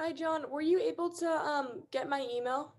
Hi, John. Were you able to get my email?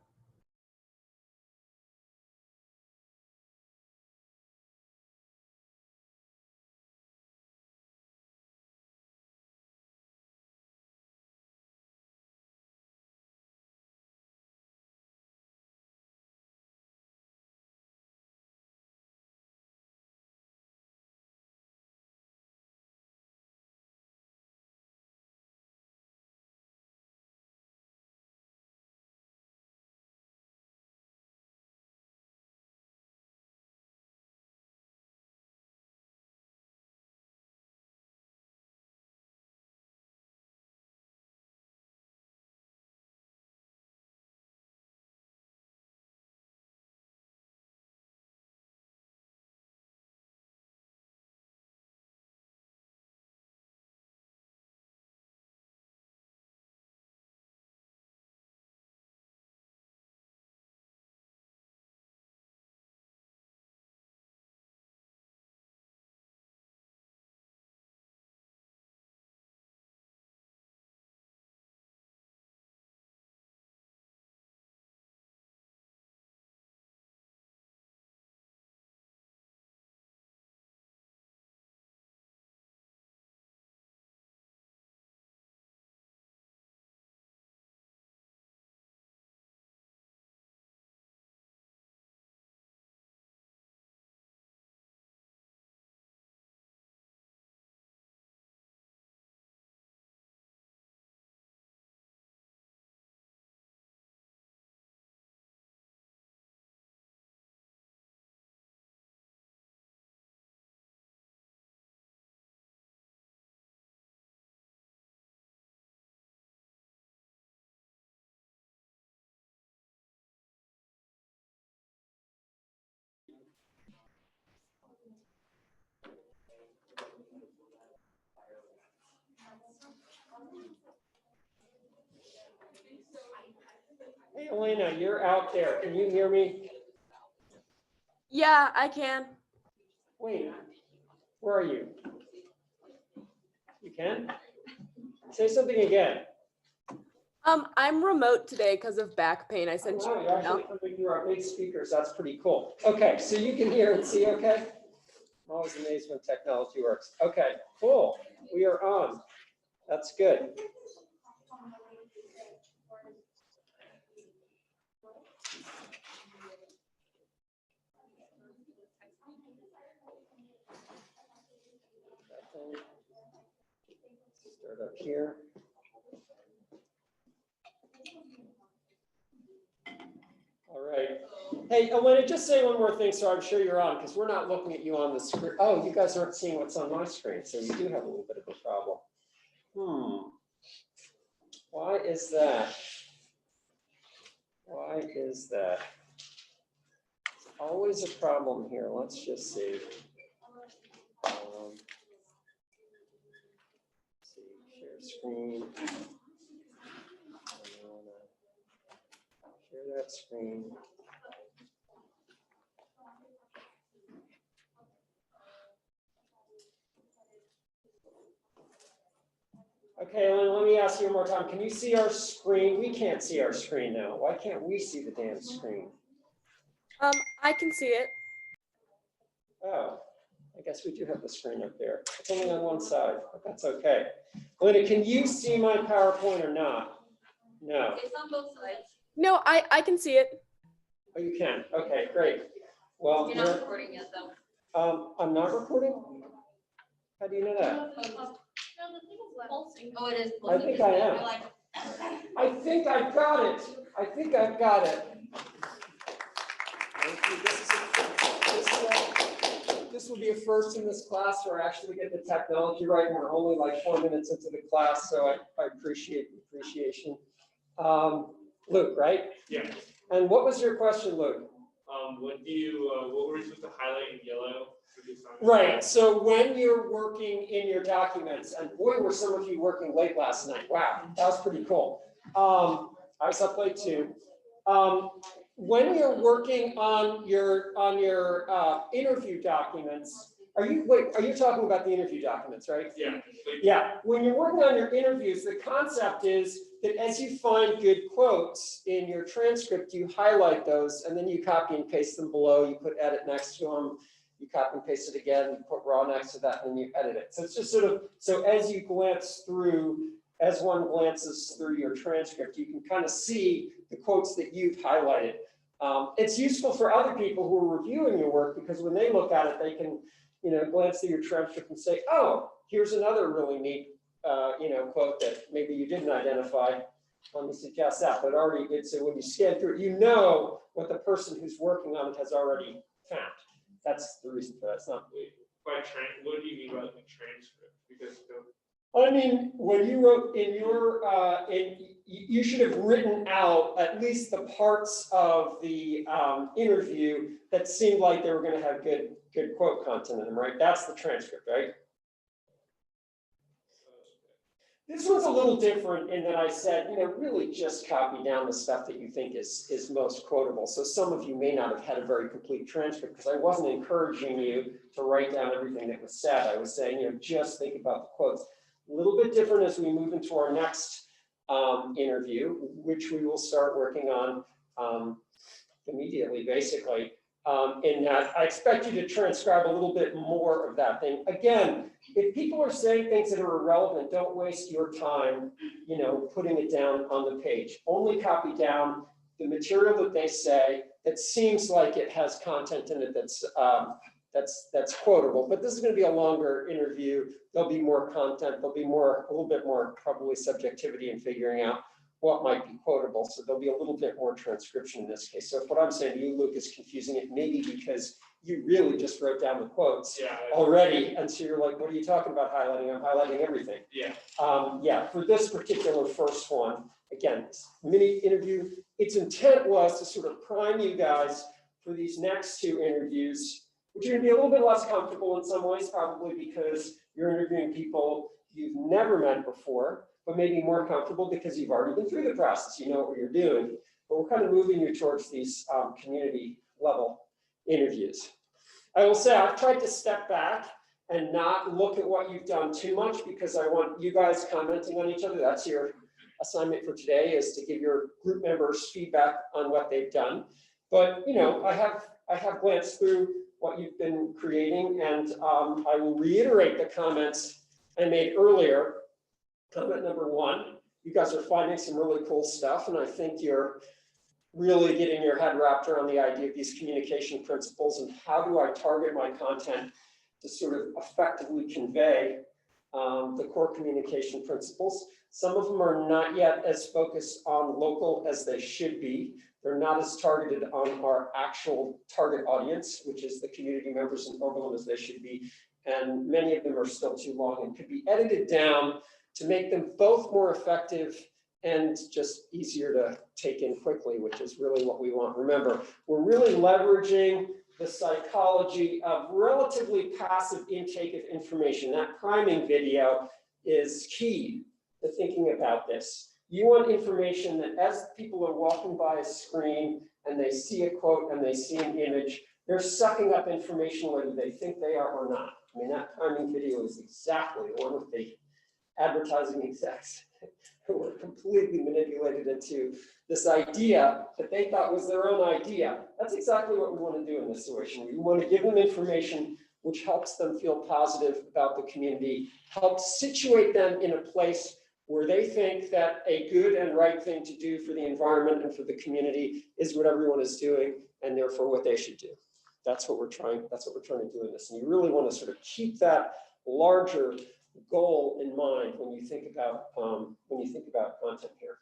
Hey, Elena, you're out there. Can you hear me? Yeah, I can. Wait, where are you? You can? Say something again. I'm remote today because of back pain. I sent you Wow, an you're email. actually coming through our big speakers. That's pretty cool. Okay, so you can hear and see, okay? I'm always amazed when technology works. Okay, cool. We are on. That's good. Start up here. All right. Hey, Elena, just say one more thing so I'm sure you're on, because we're not looking at you on the screen. Oh, you guys aren't seeing what's on my screen, so you do have a little bit of a problem. Why is that? Why is that? It's always a problem here. Let's just see. Let's see, share screen. Share that screen. Okay, Ellen, let me ask you one more time. Can you see our screen? We can't see our screen now. Why can't we see the damn screen? I can see it. Oh, I guess we do have the screen up there. It's only on one side, but that's okay. Linda, can you see my PowerPoint or not? No. It's on both sides. No, I can see it. Oh, you can. Okay, great. Well, You're not recording yet, though. I'm not recording? How do you know that? Oh, it is. I think I am. I think I've got it. I think I've got it. This will be a first in this class where I actually get the technology right, and we're only like 4 minutes into the class, so I appreciate the appreciation. Luke, right? Yeah. And what was your question, Luke? What were we supposed to highlight in yellow? Right, so when you're working in your documents, and boy, were some of you working late last night. Wow, that was pretty cool. I was up late too. When you're working on your interview documents, are you talking about the interview documents, right? Yeah. Yeah, when you're working on your interviews, the concept is that as you find good quotes in your transcript, you highlight those and then you copy and paste them below. You put edit next to them, you copy and paste it again, you put raw next to that, and then you edit it. So it's just sort of, so as you glance through, as one glances through your transcript, you can kind of see the quotes that you've highlighted. It's useful for other people who are reviewing your work because when they look at it, they can, glance through your transcript and say, oh, here's another really neat, quote that maybe you didn't identify. Let me suggest that, but already good. So when you scan through it, you know what the person who's working on it has already found. That's the reason for that. It's not. What do you mean by the transcript? Because I mean, when you wrote in your, you should have written out at least the parts of the interview that seemed like they were going to have good quote content in them, right? That's the transcript, right? This one's a little different in that I said, really just copy down the stuff that you think is most quotable. So some of you may not have had a very complete transcript because I wasn't encouraging you to write down everything that was said. I was saying, just think about the quotes. A little bit different as we move into our next interview, which we will start working on immediately, basically. In that I expect you to transcribe a little bit more of that thing. Again, if people are saying things that are irrelevant, don't waste your time, putting it down on the page. Only copy down the material that they say that seems like it has content in it that's quotable. But this is going to be a longer interview. There'll be more content. There'll be a little bit more probably subjectivity in figuring out what might be quotable. So there'll be a little bit more transcription in this case. So if what I'm saying to you, Luke, is confusing it, maybe because you really just wrote down the quotes already. And so you're like, what are you talking about highlighting? I'm highlighting everything. Yeah. For this particular first one, again, mini interview, its intent was to sort of prime you guys for these next two interviews, which are going to be a little bit less comfortable in some ways, probably because you're interviewing people you've never met before, but maybe more comfortable because you've already been through the process, you know what you're doing. But we're kind of moving you towards these community level interviews. I will say I've tried to step back and not look at what you've done too much because I want you guys commenting on each other. That's your assignment for today, is to give your group members feedback on what they've done. But I have glanced through what you've been creating, and I will reiterate the comments I made earlier. Comment number one, you guys are finding some really cool stuff, and I think you're really getting your head wrapped around the idea of these communication principles and how do I target my content to sort of effectively convey the core communication principles. Some of them are not yet as focused on local as they should be. They're not as targeted on our actual target audience, which is the community members in Oberlin, as they should be. And many of them are still too long and could be edited down to make them both more effective and just easier to take in quickly, which is really what we want. Remember, we're really leveraging the psychology of relatively passive intake of information. That priming video is key to thinking about this. You want information that as people are walking by a screen and they see a quote and they see an image, they're sucking up information whether they think they are or not. I mean, that priming video is exactly the one with the advertising execs who were completely manipulated into this idea that they thought was their own idea. That's exactly what we want to do in this situation. We want to give them information which helps them feel positive about the community, helps situate them in a place where they think that a good and right thing to do for the environment and for the community is what everyone is doing, and therefore what they should do. That's what we're trying to do in this. And you really want to sort of keep that larger goal in mind when you think about content here.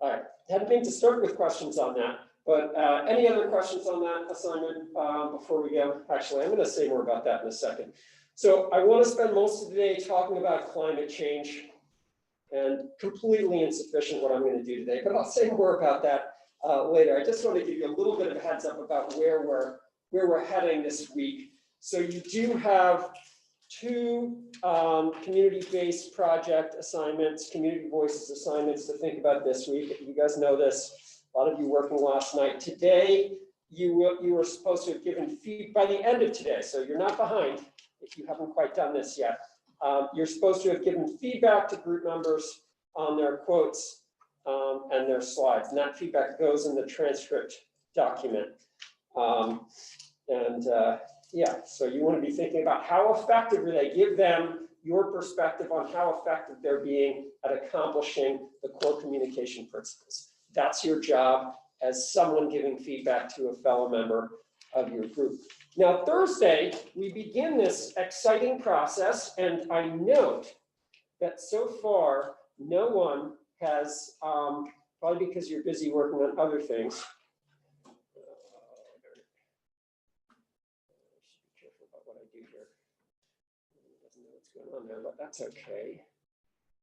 All right, hadn't meant to start with questions on that, but any other questions on that assignment before we go? Actually, I'm going to say more about that in a second. So I want to spend most of the day talking about climate change, and completely insufficient what I'm going to do today, but I'll say more about that later. I just want to give you a little bit of a heads up about where we're heading this week. So you do have two community-based project assignments, community voices assignments to think about this week. You guys know this. A lot of you working last night. Today, you were supposed to have given feedback by the end of today, so you're not behind. if you haven't quite done this yet. You're supposed to have given feedback to group members on their quotes and their slides, and that feedback goes in the transcript document. Yeah, so you want to be thinking about how effective are they. Give them your perspective on how effective they're being at accomplishing the core communication principles. That's your job as someone giving feedback to a fellow member of your group. Now, Thursday, we begin this exciting process, and I note that so far, no one has, probably because you're busy working on other things. Doesn't know what's going on there, but that's okay.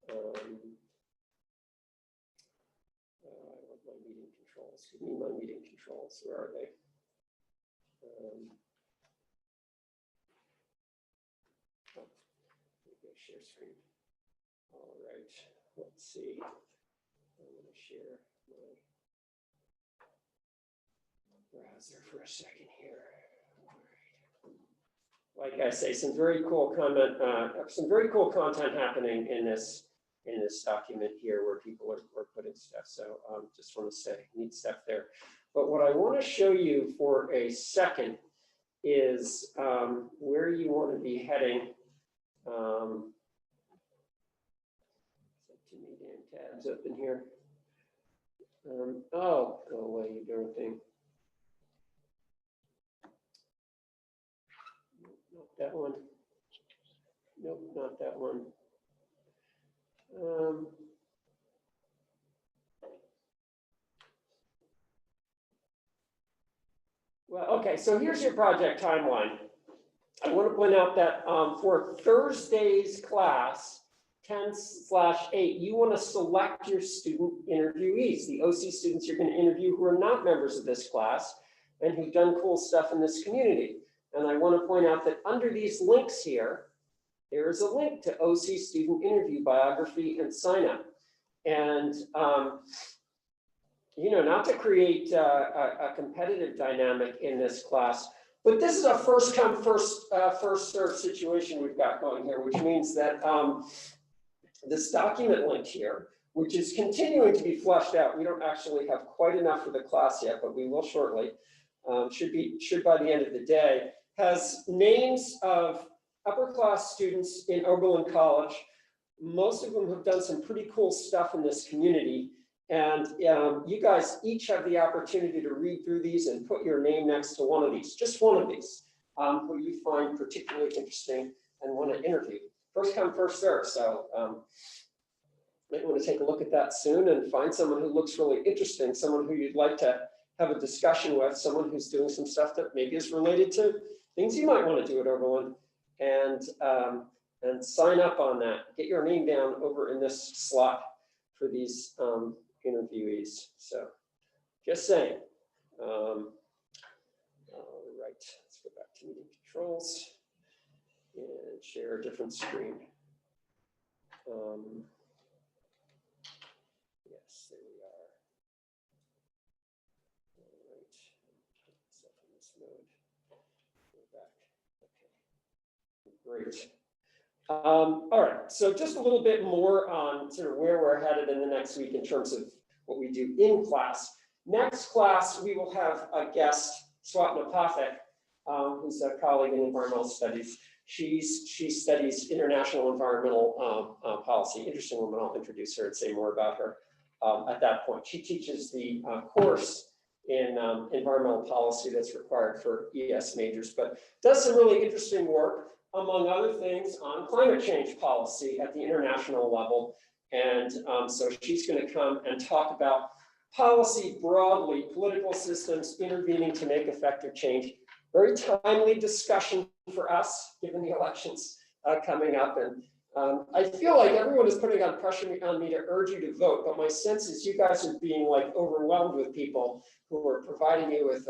I want my meeting controls. Give me my meeting controls. Where are they? Share screen. All right. Let's see. I'm going to share my browser for a second here. Like I say, some very cool content happening in this document here where people are putting stuff. So just want to say neat stuff there. But what I want to show you for a second is where you want to be heading. Too many damn tabs open here. Oh, go away, you darn thing. Not that one. Nope, not that one. Well, okay, so here's your project timeline. I want to point out that for Thursday's class, 10/8, you want to select your student interviewees, the OC students you're going to interview who are not members of this class and who've done cool stuff in this community. And I want to point out that under these links here, there is a link to OC student interview biography and sign up. And, you know, not to create a competitive dynamic in this class, but this is a first come, first served situation we've got going here, which means that this document link here, which is continuing to be fleshed out. We don't actually have quite enough for the class yet, but we will shortly. Should by the end of the day, has names of upper class students in Oberlin College. Most of them have done some pretty cool stuff in this community. And you guys each have the opportunity to read through these and put your name next to one of these, just one of these, who you find particularly interesting and want to interview. First come, first serve. So might want to take a look at that soon and find someone who looks really interesting, someone who you'd like to have a discussion with, someone who's doing some stuff that maybe is related to things you might want to do at Oberlin, and sign up on that. Get your name down over in this slot for these interviewees. So just saying. All right, let's go back to meeting controls and share a different screen. Yes, there we are. All right, put myself in this mode. Go back. Okay, great. All right, so just a little bit more on sort of where we're headed in the next week in terms of what we do in class. Next class, we will have a guest, Swapna Pathak, who's a colleague in environmental studies. She studies international environmental policy. Interesting woman. I'll introduce her and say more about her at that point. She teaches the course in environmental policy that's required for ES majors, but does some really interesting work, among other things, on climate change policy at the international level. And so she's going to come and talk about policy broadly, political systems intervening to make effective change. Very timely discussion for us, given the elections coming up. And I feel like everyone is putting on pressure on me to urge you to vote, but my sense is you guys are being like overwhelmed with people who are providing you with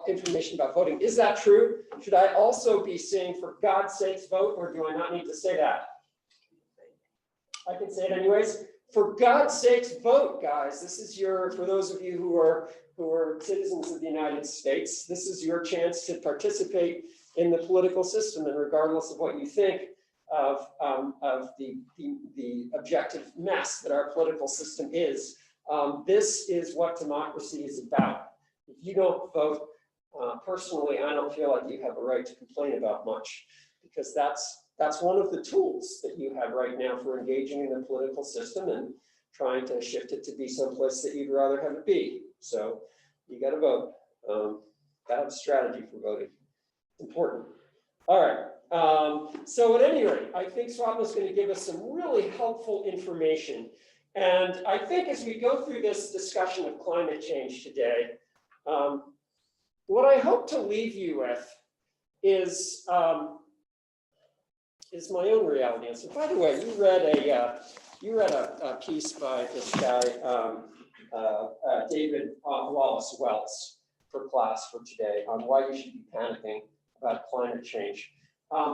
information about voting. Is that true? Should I also be saying, for God's sakes, vote, or do I not need to say that? I can say it anyways. For God's sakes, vote, guys. This is your, for those of you who are citizens of the United States, this is your chance to participate in the political system, and regardless of what you think of the objective mess that our political system is, this is what democracy is about. If you don't vote, personally, I don't feel like you have a right to complain about much, because that's one of the tools that you have right now for engaging in the political system and trying to shift it to be someplace that you'd rather have it be. So you got to vote. Got to have a strategy for voting. It's important. All right. So at any rate, I think Swapna is going to give us some really helpful information. And I think as we go through this discussion of climate change today, what I hope to leave you with is my own reality. And so, by the way, you read a piece by this guy, David Wallace Wells, for class for today on why you should be panicking about climate change.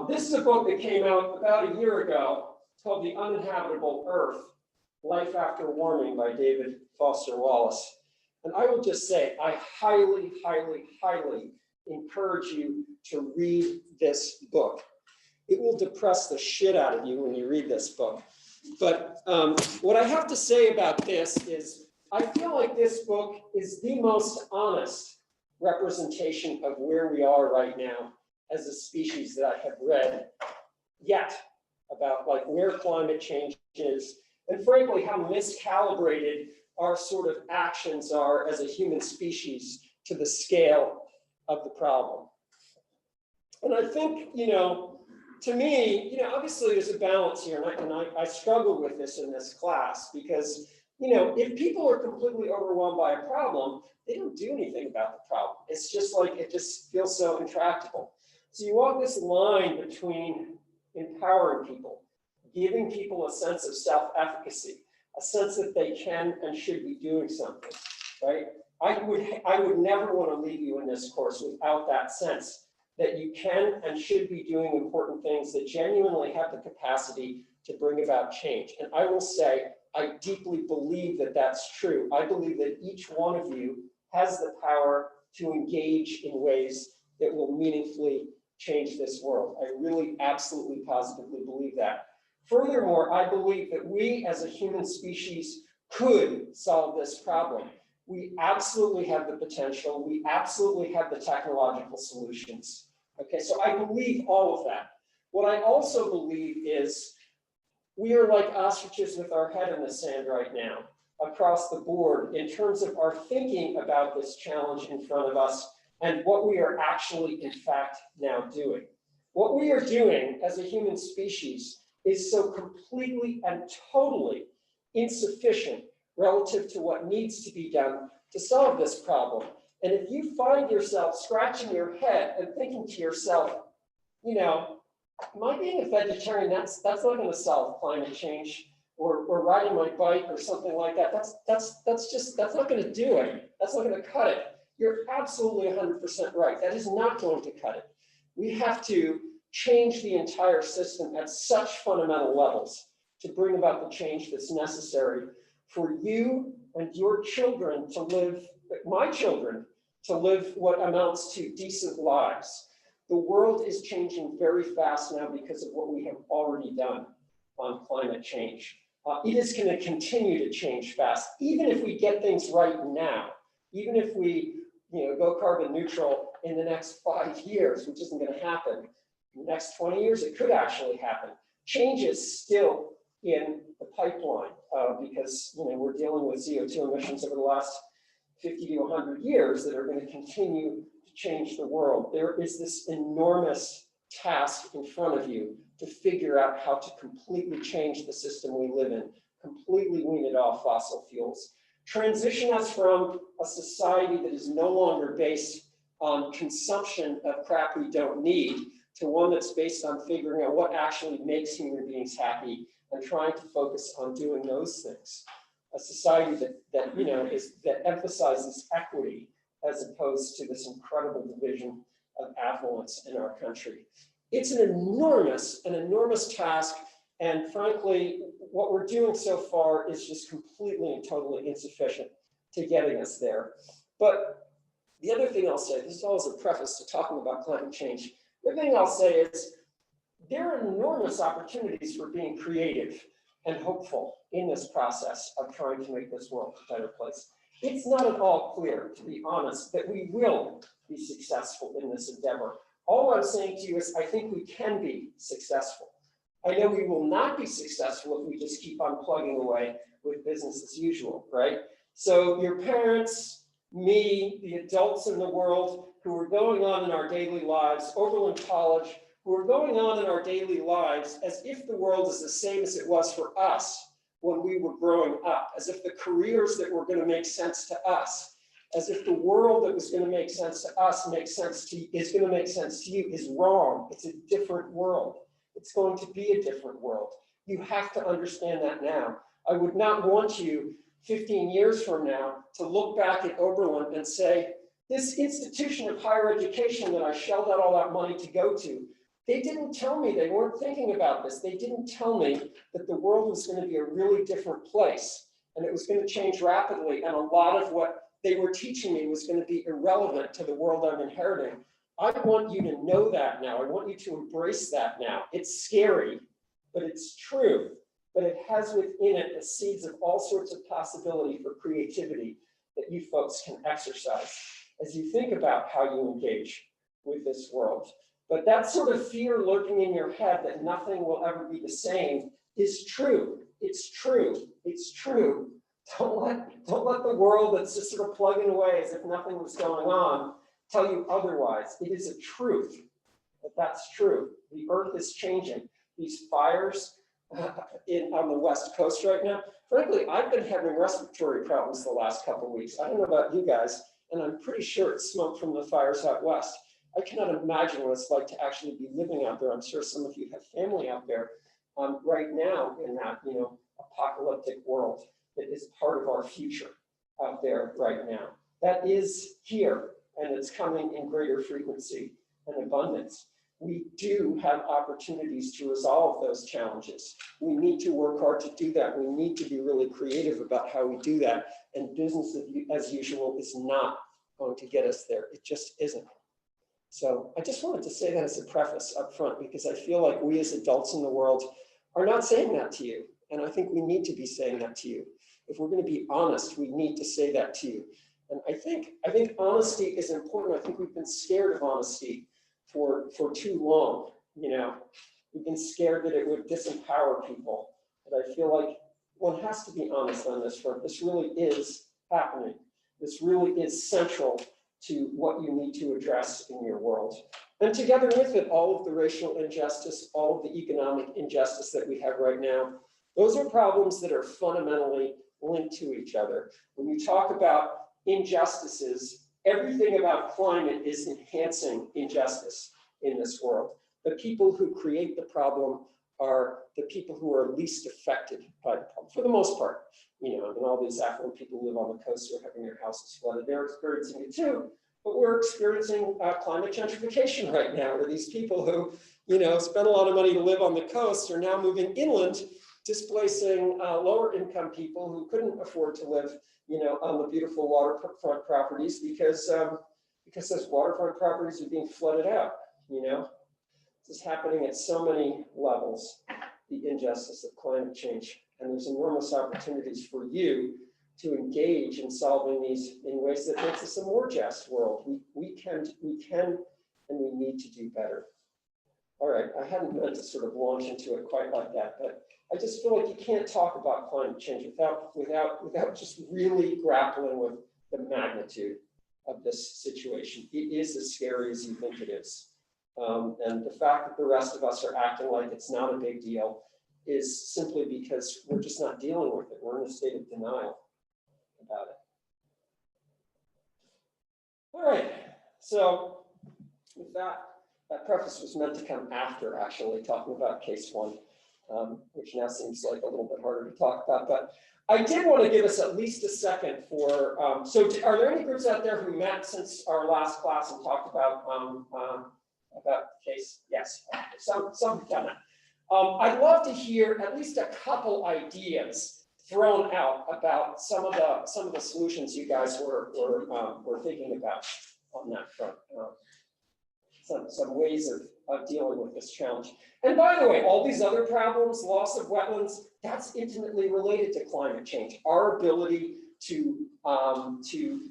This is a book that came out about a year ago. It's called The Uninhabitable Earth, Life After Warming by David Foster Wallace. And I will just say, I highly, highly, highly encourage you to read this book. It will depress the shit out of you when you read this book. But what I have to say about this is, I feel like this book is the most honest representation of where we are right now as a species that I have read yet, about like where climate change is, and frankly, how miscalibrated our sort of actions are as a human species to the scale of the problem. And I think, to me, obviously there's a balance here, and I struggle with this in this class, because, if people are completely overwhelmed by a problem, they don't do anything about the problem. It's just like, it just feels so intractable. So you walk this line between empowering people, giving people a sense of self-efficacy, a sense that they can and should be doing something, right? I would never want to leave you in this course without that sense that you can and should be doing important things that genuinely have the capacity to bring about change. And I will say, I deeply believe that that's true. I believe that each one of you has the power to engage in ways that will meaningfully change this world. I really absolutely positively believe that. Furthermore, I believe that we as a human species could solve this problem. We absolutely have the potential. We absolutely have the technological solutions. Okay, so I believe all of that. What I also believe is we are like ostriches with our head in the sand right now, across the board, in terms of our thinking about this challenge in front of us and what we are actually, in fact, now doing. What we are doing as a human species is so completely and totally insufficient relative to what needs to be done to solve this problem. And if you find yourself scratching your head and thinking to yourself, am I being a vegetarian? That's not going to solve climate change, or riding my bike or something like that. That's not going to do it. That's not going to cut it. You're absolutely 100% right. That is not going to cut it. We have to change the entire system at such fundamental levels to bring about the change that's necessary for you and your children to live, my children, to live what amounts to decent lives. The world is changing very fast now because of what we have already done on climate change. It is going to continue to change fast, even if we get things right now, even if we go carbon neutral in the next 5 years, which isn't going to happen. In the next 20 years, it could actually happen. Change is still in the pipeline because we're dealing with CO2 emissions over the last 50 to 100 years that are going to continue to change the world. There is this enormous task in front of you to figure out how to completely change the system we live in, completely wean it off fossil fuels, transition us from a society that is no longer based on consumption of crap we don't need to one that's based on figuring out what actually makes human beings happy and trying to focus on doing those things. A society that emphasizes equity as opposed to this incredible division of affluence in our country. It's an enormous task, and frankly, what we're doing so far is just completely and totally insufficient to getting us there. But the other thing I'll say, this is always a preface to talking about climate change, The thing I'll say is there are enormous opportunities for being creative and hopeful in this process of trying to make this world a better place. It's not at all clear, to be honest, that we will be successful in this endeavor. All I'm saying to you is I think we can be successful. I know we will not be successful if we just keep on plugging away with business as usual, right? So your parents, me, the adults in the world who are going on in our daily lives, Oberlin College, who are going on in our daily lives as if the world is the same as it was for us when we were growing up, as if the careers that were going to make sense to us, as if the world that was going to make sense to us is going to make sense to you is wrong. It's a different world. It's going to be a different world. You have to understand that now. I would not want you 15 years from now to look back at Oberlin and say, this institution of higher education that I shelled out all that money to go to, they didn't tell me, they weren't thinking about this. They didn't tell me that the world was going to be a really different place and it was going to change rapidly. And a lot of what they were teaching me was going to be irrelevant to the world I'm inheriting. I want you to know that now. I want you to embrace that now. It's scary, but it's true. But it has within it the seeds of all sorts of possibility for creativity that you folks can exercise as you think about how you engage with this world. But that sort of fear lurking in your head that nothing will ever be the same is true. It's true. It's true. Don't let the world that's just sort of plugging away as if nothing was going on tell you otherwise. It is a truth that that's true. The earth is changing. These fires on the West Coast right now, frankly, I've been having respiratory problems the last couple of weeks. I don't know about you guys, and I'm pretty sure it's smoke from the fires out west. I cannot imagine what it's like to actually be living out there. I'm sure some of you have family out there right now in that, apocalyptic world that is part of our future out there right now. That is here, and it's coming in greater frequency and abundance. We do have opportunities to resolve those challenges. We need to work hard to do that. We need to be really creative about how we do that. And business as usual is not going to get us there. It just isn't. So I just wanted to say that as a preface up front, because I feel like we as adults in the world are not saying that to you. And I think we need to be saying that to you. If we're going to be honest, we need to say that to you. And I think honesty is important. I think we've been scared of honesty for too long. We've been scared that it would disempower people. But I feel like one has to be honest on this front. This really is happening. This really is central to what you need to address in your world. And together with it, all of the racial injustice, all of the economic injustice that we have right now, those are problems that are fundamentally linked to each other. When you talk about injustices, everything about climate is enhancing injustice in this world. The people who create the problem are the people who are least affected by the problem, for the most part. And all these affluent people who live on the coast who are having their houses flooded, they're experiencing it too. But we're experiencing climate gentrification right now, where these people who, spend a lot of money to live on the coast are now moving inland, displacing lower income people who couldn't afford to live, on the beautiful waterfront properties because those waterfront properties are being flooded out. This is happening at so many levels, the injustice of climate change. And there's enormous opportunities for you to engage in solving these in ways that makes us a more just world. We can, and we need to do better. All right, I hadn't meant to sort of launch into it quite like that, but I just feel like you can't talk about climate change without just really grappling with the magnitude of this situation. It is as scary as you think it is. And the fact that the rest of us are acting like it's not a big deal is simply because we're just not dealing with it. We're in a state of denial about it. All right, so with that preface was meant to come after actually talking about case one, which now seems like a little bit harder to talk about, but I did want to give us at least a second for, are there any groups out there who met since our last class and talked about the case? Yes, some have done it. I'd love to hear at least a couple ideas thrown out about some of the solutions you guys were thinking about on that front. some ways of dealing with this challenge. And by the way, all these other problems, loss of wetlands, that's intimately related to climate change. Our ability to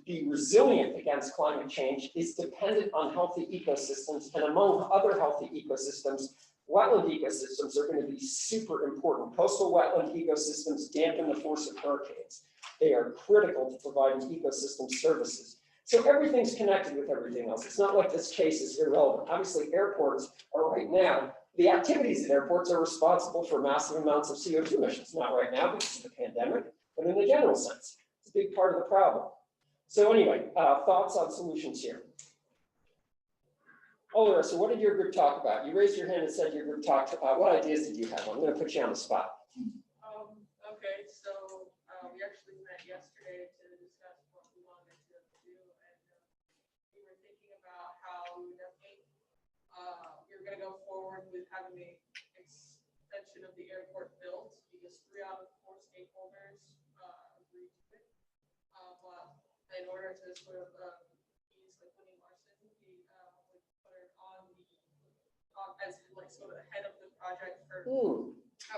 be resilient against climate change is dependent on healthy ecosystems, and among other healthy ecosystems, wetland ecosystems are going to be super important. Coastal wetland ecosystems dampen the force of hurricanes. They are critical to providing ecosystem services. So everything's connected with everything else. It's not like this case is irrelevant. Obviously, airports are right now, the activities at airports are responsible for massive amounts of CO2 emissions. Not right now because of the pandemic, but in the general sense, it's a big part of the problem. So anyway, thoughts on solutions here. Oh, Larissa, what did your group talk about? You raised your hand and said your group talked about, what ideas did you have? I'm going to put you on the spot. Okay, so we actually met yesterday to discuss what we wanted to do, and we were thinking about how we were going to go forward with having an extension of the airport built, because 3 out of 4 stakeholders agreed to it. But in order to sort of ease like Winnie Larson, we would put her on as like sort of the head of the project for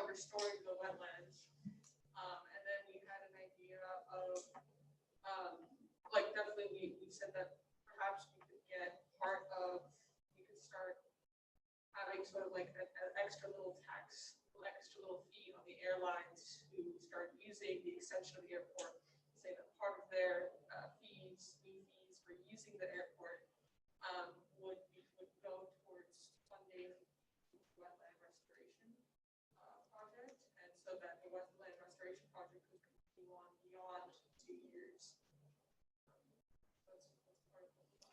restoring the wetlands. And then we had an idea of like definitely we said that perhaps we could get part of, we could start having sort of like an extra little tax, extra little fee on the airlines who start using the extension of the airport. Say that part of their new fees for using the airport would go towards funding wetland restoration project, and so that the wetland restoration project could continue on beyond 2 years.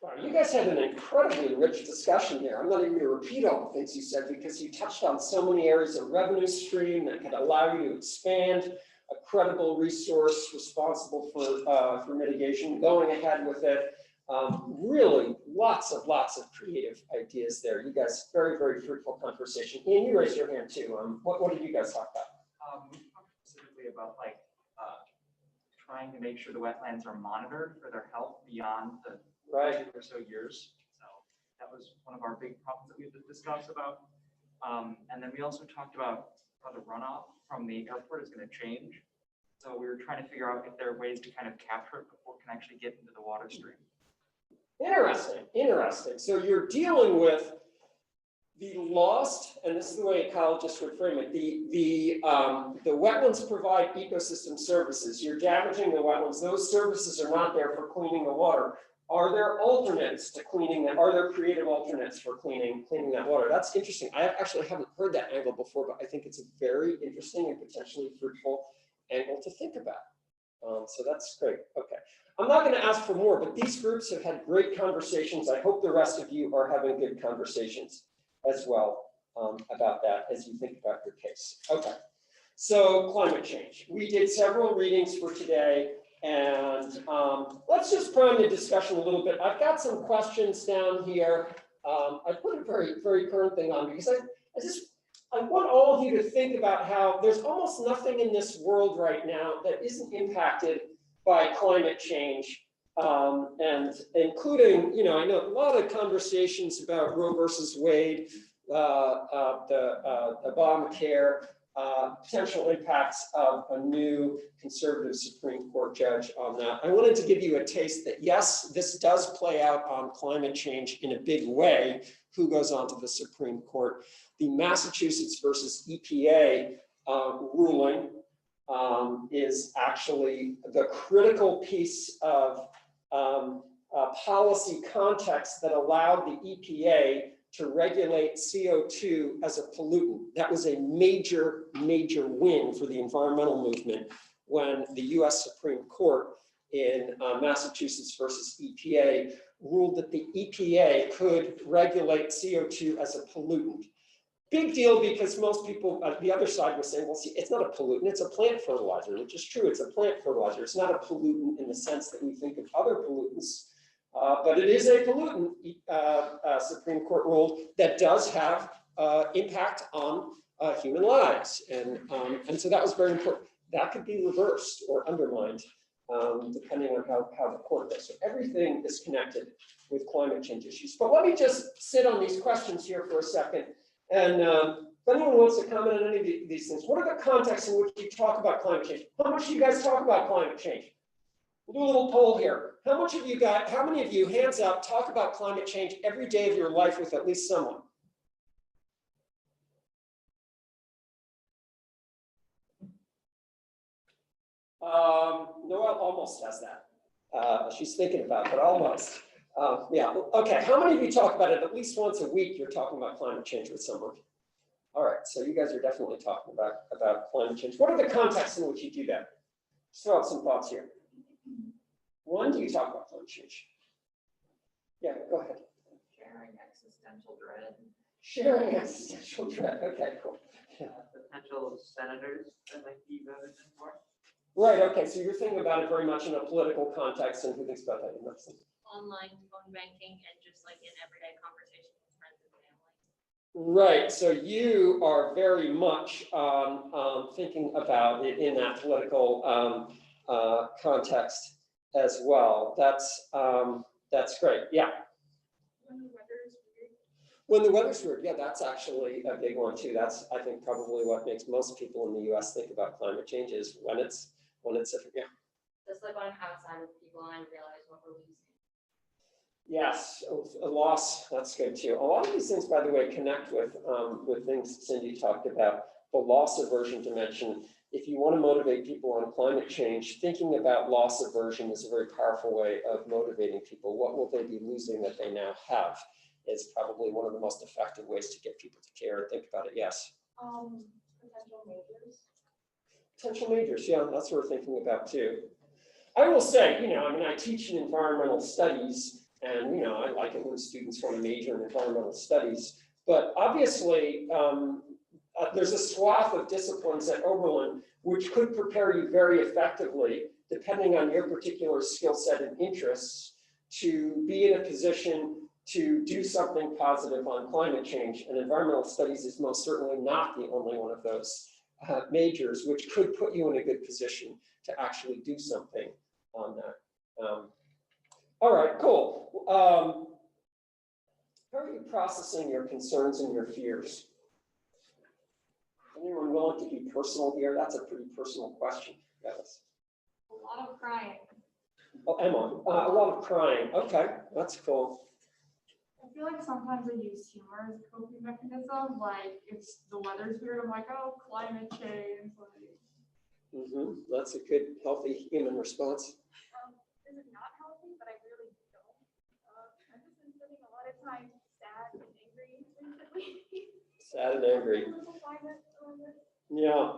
Wow, you guys had an incredibly rich discussion here. I'm not even going to repeat all the things you said because you touched on so many areas of revenue stream that could allow you to expand a credible resource responsible for mitigation, going ahead with it. Really lots of creative ideas there. You guys, very, very fruitful conversation. Ian, you raised your hand too. What did you guys talk about? We talked specifically about like trying to make sure the wetlands are monitored for their health beyond the 2 or so years. So that was one of our big problems that we had to discuss about. And then we also talked about how the runoff from the airport is going to change. So we were trying to figure out if there are ways to kind of capture it before it can actually get into the water stream. Interesting, interesting. So you're dealing with the lost, and this is the way ecologists would frame it, the wetlands provide ecosystem services. You're damaging the wetlands. Those services are not there for cleaning the water. Are there alternates to cleaning that? Are there creative alternates for cleaning that water? That's interesting. I actually haven't heard that angle before, but I think it's a very interesting and potentially fruitful angle to think about. So that's great. Okay. I'm not going to ask for more, but these groups have had great conversations. I hope the rest of you are having good conversations as well about that as you think about your case. Okay. So climate change. We did several readings for today. And let's just prime the discussion a little bit. I've got some questions down here. I put a very, very current thing on because I want all of you to think about how there's almost nothing in this world right now that isn't impacted by climate change, and including, I know a lot of conversations about Roe versus Wade, the Obamacare, potential impacts of a new conservative Supreme Court judge on that. I wanted to give you a taste that, yes, this does play out on climate change in a big way. Who goes on to the Supreme Court? The Massachusetts versus EPA ruling is actually the critical piece of policy context that allowed the EPA to regulate CO2 as a pollutant. That was a major, major win for the environmental movement when the US Supreme Court in Massachusetts versus EPA ruled that the EPA could regulate CO2 as a pollutant. Big deal because most people, the other side was saying, well, see, it's not a pollutant, it's a plant fertilizer, which is true, it's a plant fertilizer. It's not a pollutant in the sense that we think of other pollutants. But it is a pollutant, Supreme Court ruled, that does have impact on human lives. And so that was very important. That could be reversed or undermined depending on how the court goes. So everything is connected with climate change issues. But let me just sit on these questions here for a second. And if anyone wants to comment on any of these things, what are the contexts in which you talk about climate change? How much do you guys talk about climate change? We'll do a little poll here. How many of you, hands up, talk about climate change every day of your life with at least someone? Noelle almost has that. She's thinking about it, but almost. Yeah, okay. How many of you talk about it at least once a week? You're talking about climate change with someone. All right, so you guys are definitely talking about climate change. What are the contexts in which you do that? Just throw out some thoughts here. When do you talk about climate change? Yeah, go ahead. Sharing existential dread. Sharing existential dread. Okay, cool. Potential senators that might be voted in for. Right, okay, so you're thinking about it very much in a political context, and who thinks about that? Online phone banking and just like in everyday conversation with friends and family. Right, so you are very much thinking about it in that political context as well. That's great, yeah. When the weather is weird. When the weather's weird, yeah, that's actually a big one too. That's, I think, probably what makes most people in the US think about climate change is when it's, yeah. Just like when I'm outside with people and I realize what we're losing. Yes, a loss, that's good too. A lot of these things, by the way, connect with things Cindy talked about, the loss aversion dimension. If you want to motivate people on climate change, thinking about loss aversion is a very powerful way of motivating people. What will they be losing that they now have is probably one of the most effective ways to get people to care and think about it. Yes? Potential majors. Potential majors, yeah, that's what we're thinking about too. I will say, I teach in environmental studies, and I like it when students want to major in environmental studies, but obviously there's a swath of disciplines at Oberlin which could prepare you very effectively, depending on your particular skill set and interests, to be in a position to do something positive on climate change. And environmental studies is most certainly not the only one of those majors, which could put you in a good position to actually do something on that. All right, cool. How are you processing your concerns and your fears? Anyone willing to be personal here? That's a pretty personal question. Yes. A lot of crying. Oh, Emma, a lot of crying. Okay, that's cool. I feel like sometimes I use humor as a coping mechanism. Like if the weather's weird, I'm like, oh, climate change. Like, That's a good, healthy human response. is it not healthy? But I really don't. I've just been spending a lot of time sad and angry recently. Sad and angry. Yeah,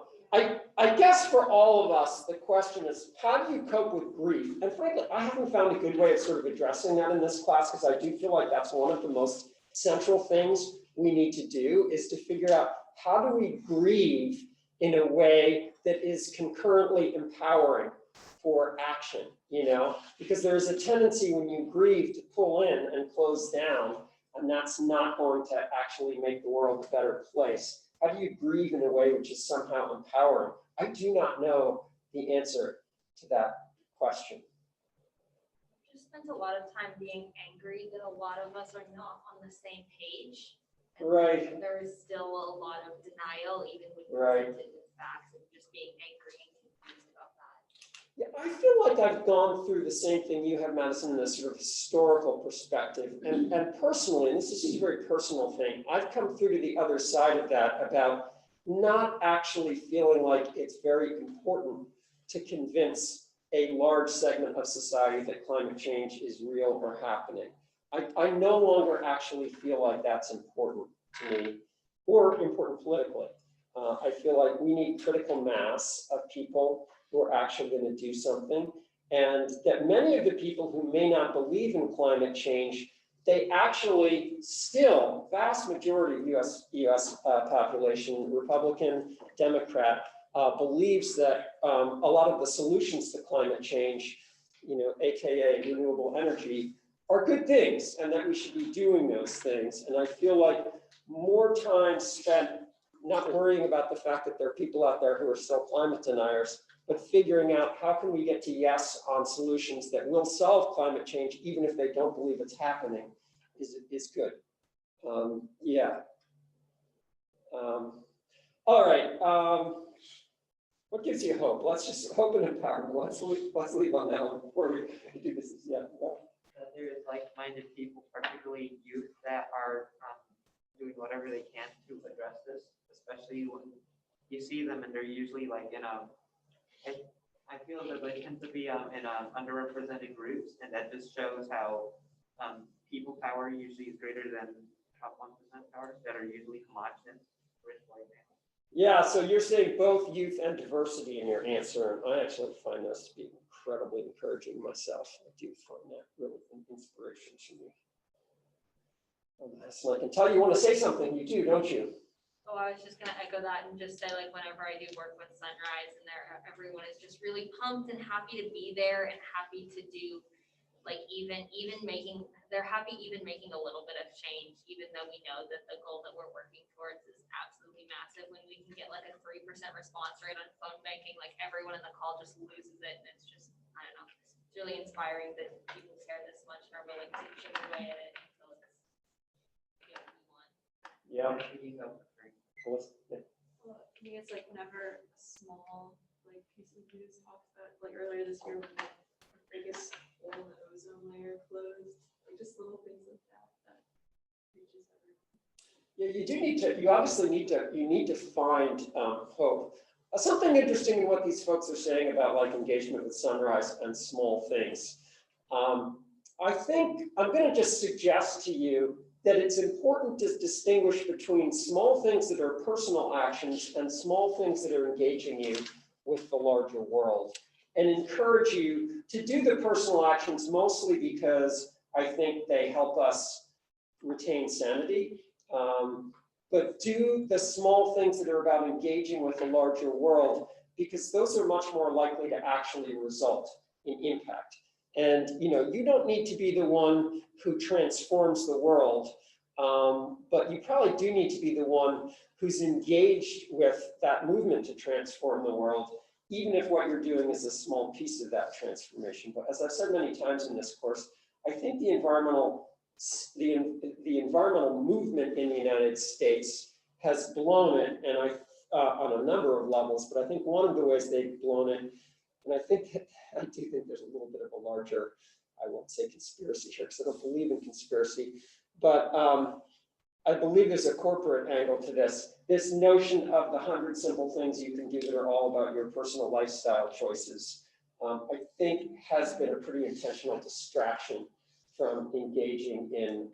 I guess for all of us, the question is, how do you cope with grief? And frankly, I haven't found a good way of sort of addressing that in this class, because I do feel like that's one of the most central things we need to do, is to figure out how do we grieve in a way that is concurrently empowering for action, because there's a tendency when you grieve to pull in and close down, and that's not going to actually make the world a better place. How do you grieve in a way which is somehow empowering? I do not know the answer to that question. I've just spent a lot of time being angry that a lot of us are not on the same page. And Right. there is still a lot of denial, even when Right. presented with facts, and just being angry and confused about that. Yeah, I feel like I've gone through the same thing you have, Madison, in a sort of historical perspective. And personally, and this is just a very personal thing, I've come through to the other side of that about not actually feeling like it's very important to convince a large segment of society that climate change is real or happening. I no longer actually feel like that's important to me or important politically. I feel like we need critical mass of people who are actually going to do something, and that many of the people who may not believe in climate change, they actually still, vast majority of US population, Republican, Democrat, believes that a lot of the solutions to climate change, AKA renewable energy, are good things, and that we should be doing those things. And I feel like more time spent not worrying about the fact that there are people out there who are still climate deniers but figuring out how can we get to yes on solutions that will solve climate change, even if they don't believe it's happening, is good. Yeah. All right. What gives you hope? Let's just hope and empowerment. Let's leave on that one before we do this. Yeah. That there is like-minded people, particularly youth, that are doing whatever they can to address this, especially when you see them and they're usually like I feel that they tend to be in underrepresented groups, and that just shows how people power usually is greater than top 1% power that are usually homogenous, rich white males. Yeah, so you're saying both youth and diversity in your answer, and I actually find this to be incredibly encouraging myself. I do find that really an inspiration to me. So I can tell you want to say something. You do, don't you? Oh, I was just gonna echo that and just say, like, whenever I do work with Sunrise and everyone is just really pumped and happy to be there and happy to do, like, even making, they're happy even making a little bit of change, even though we know that the goal that we're working towards is absolutely massive. When we can get like a 3% response rate on phone banking, like everyone in the call just loses it, and it's just, I don't know, it's really inspiring that people care this much and are willing to chip away at it until it's what we want. Yeah. Well, I think it's like whenever a small like piece of news talks about, like earlier this year when the biggest hole in the ozone layer closed, like just little things like that reaches everyone. Yeah, you do need to. You obviously need to. You need to find hope. Something interesting in what these folks are saying about like engagement with Sunrise and small things. I think I'm going to just suggest to you that it's important to distinguish between small things that are personal actions and small things that are engaging you with the larger world, and encourage you to do the personal actions mostly because I think they help us retain sanity. But do the small things that are about engaging with the larger world, because those are much more likely to actually result in impact. And you don't need to be the one who transforms the world, but you probably do need to be the one who's engaged with that movement to transform the world, even if what you're doing is a small piece of that transformation. But as I've said many times in this course, I think the environmental movement in the United States has blown it, and on a number of levels, but I think one of the ways they've blown it, and I do think there's a little bit of a larger, I won't say conspiracy here because I don't believe in conspiracy, but I believe there's a corporate angle to this notion of the 100 simple things you can do that are all about your personal lifestyle choices, I think has been a pretty intentional distraction from engaging in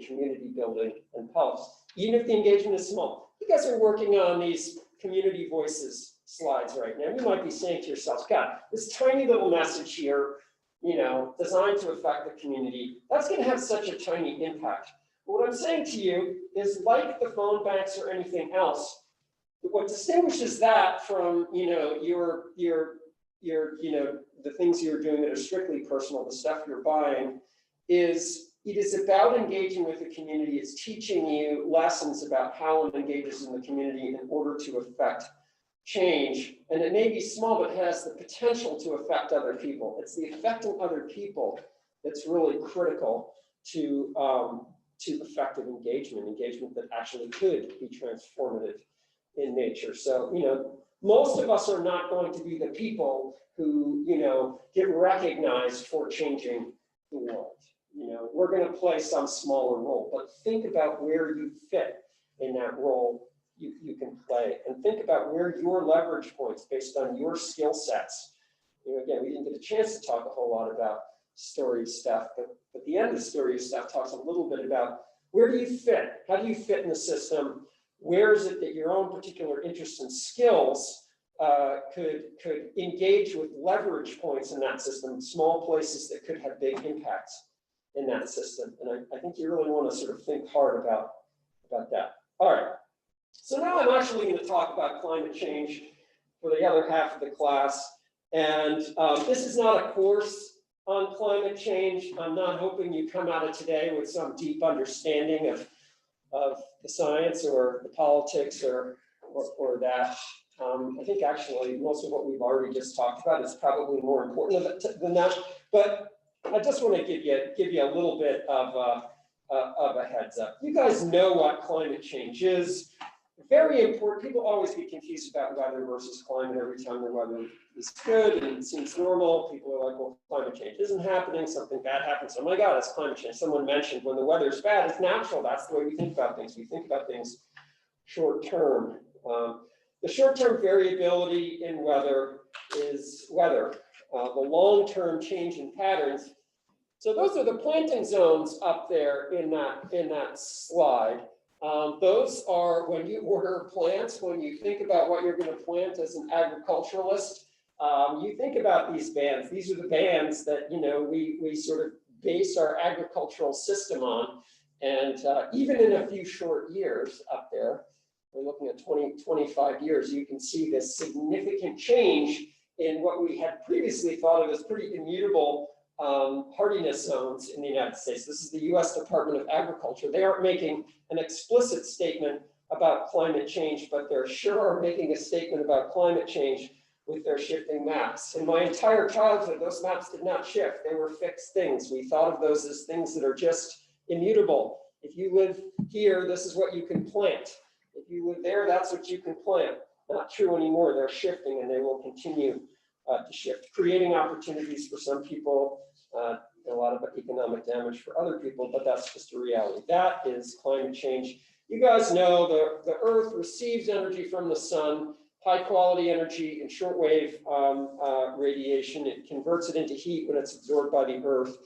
community building and politics, even if the engagement is small. You guys are working on these community voices slides right now. You might be saying to yourselves, God, this tiny little message here, designed to affect the community, that's going to have such a tiny impact. But what I'm saying to you is, like the phone banks or anything else, what distinguishes that from, the things you're doing that are strictly personal, the stuff you're buying, is it is about engaging with the community. It's teaching you lessons about how one engages in the community in order to affect change. And it may be small, but it has the potential to affect other people. It's the affecting other people that's really critical to effective engagement that actually could be transformative in nature. So, most of us are not going to be the people who, get recognized for changing the world. We're going to play some smaller role, but think about where you fit in that role you can play, and think about where your leverage points based on your skill sets. Again, we didn't get a chance to talk a whole lot about story stuff, but at the end of the story stuff talks a little bit about where do you fit? How do you fit in the system? Where is it that your own particular interests and skills could engage with leverage points in that system, small places that could have big impacts in that system? And I think you really want to sort of think hard about that. All right. So now I'm actually going to talk about climate change for the other half of the class. And this is not a course on climate change. I'm not hoping you come out of today with some deep understanding of the science or the politics or that. I think actually most of what we've already just talked about is probably more important than that. But I just want to give you a little bit of a heads up. You guys know what climate change is. Very important. People always get confused about weather versus climate every time the weather is good and it seems normal. People are like, well, climate change isn't happening. Something bad happens. Oh my God, it's climate change. Someone mentioned when the weather's bad, it's natural. That's the way we think about things. We think about things short term. The short-term variability in weather is weather. The long-term change in patterns. So those are the planting zones up there in that slide. Those are when you order plants, when you think about what you're going to plant as an agriculturalist, you think about these bands. These are the bands that, you know, we sort of base our agricultural system on. And even in a few short years up there, we're looking at 25 years, you can see this significant change in what we had previously thought of as pretty immutable hardiness zones in the United States. This is the US Department of Agriculture. They aren't making an explicit statement about climate change, but they're sure are making a statement about climate change with their shifting maps. In my entire childhood, those maps did not shift. They were fixed things. We thought of those as things that are just immutable. If you live here, this is what you can plant. If you live there, that's what you can plant. Not true anymore. They're shifting and they will continue to shift, creating opportunities for some people, a lot of economic damage for other people, but that's just a reality. That is climate change. You guys know the Earth receives energy from the sun, high quality energy and shortwave radiation. It converts it into heat when it's absorbed by the Earth.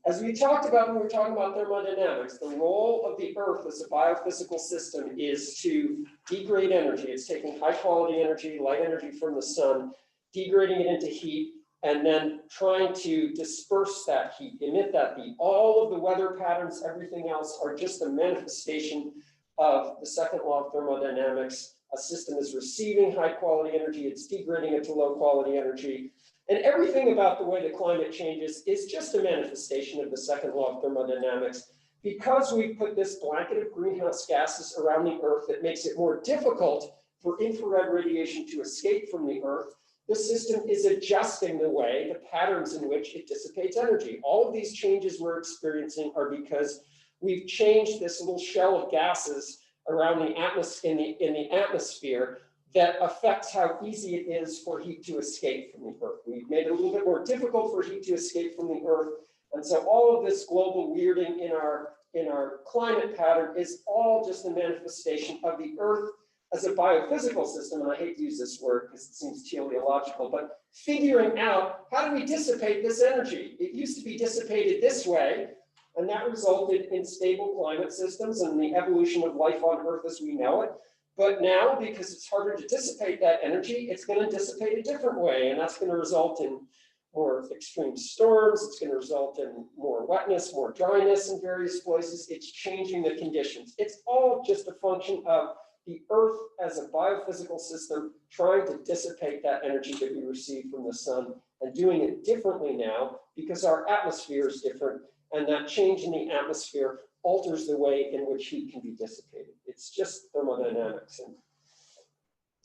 As we talked about when we were talking about thermodynamics, the role of the Earth as a biophysical system is to degrade energy. It's taking high quality energy, light energy from the sun, degrading it into heat, and then trying to disperse that heat, emit that heat. All of the weather patterns, everything else are just a manifestation of the second law of thermodynamics. A system is receiving high quality energy, it's degrading it to low quality energy. And everything about the way the climate changes is just a manifestation of the second law of thermodynamics. Because we put this blanket of greenhouse gases around the Earth that makes it more difficult for infrared radiation to escape from the Earth, the system is adjusting the way, the patterns in which it dissipates energy. All of these changes we're experiencing are because we've changed this little shell of gases around the atmosphere, in the atmosphere, that affects how easy it is for heat to escape from the Earth. We've made it a little bit more difficult for heat to escape from the Earth. And so all of this global weirding in our climate pattern is all just a manifestation of the Earth as a biophysical system. And I hate to use this word because it seems teleological, but figuring out how do we dissipate this energy? It used to be dissipated this way, and that resulted in stable climate systems and the evolution of life on Earth as we know it. But now, because it's harder to dissipate that energy, it's going to dissipate a different way. And that's going to result in more extreme storms. It's going to result in more wetness, more dryness in various places. It's changing the conditions. It's all just a function of the Earth as a biophysical system trying to dissipate that energy that we receive from the sun and doing it differently now because our atmosphere is different. And that change in the atmosphere alters the way in which heat can be dissipated. It's just thermodynamics. And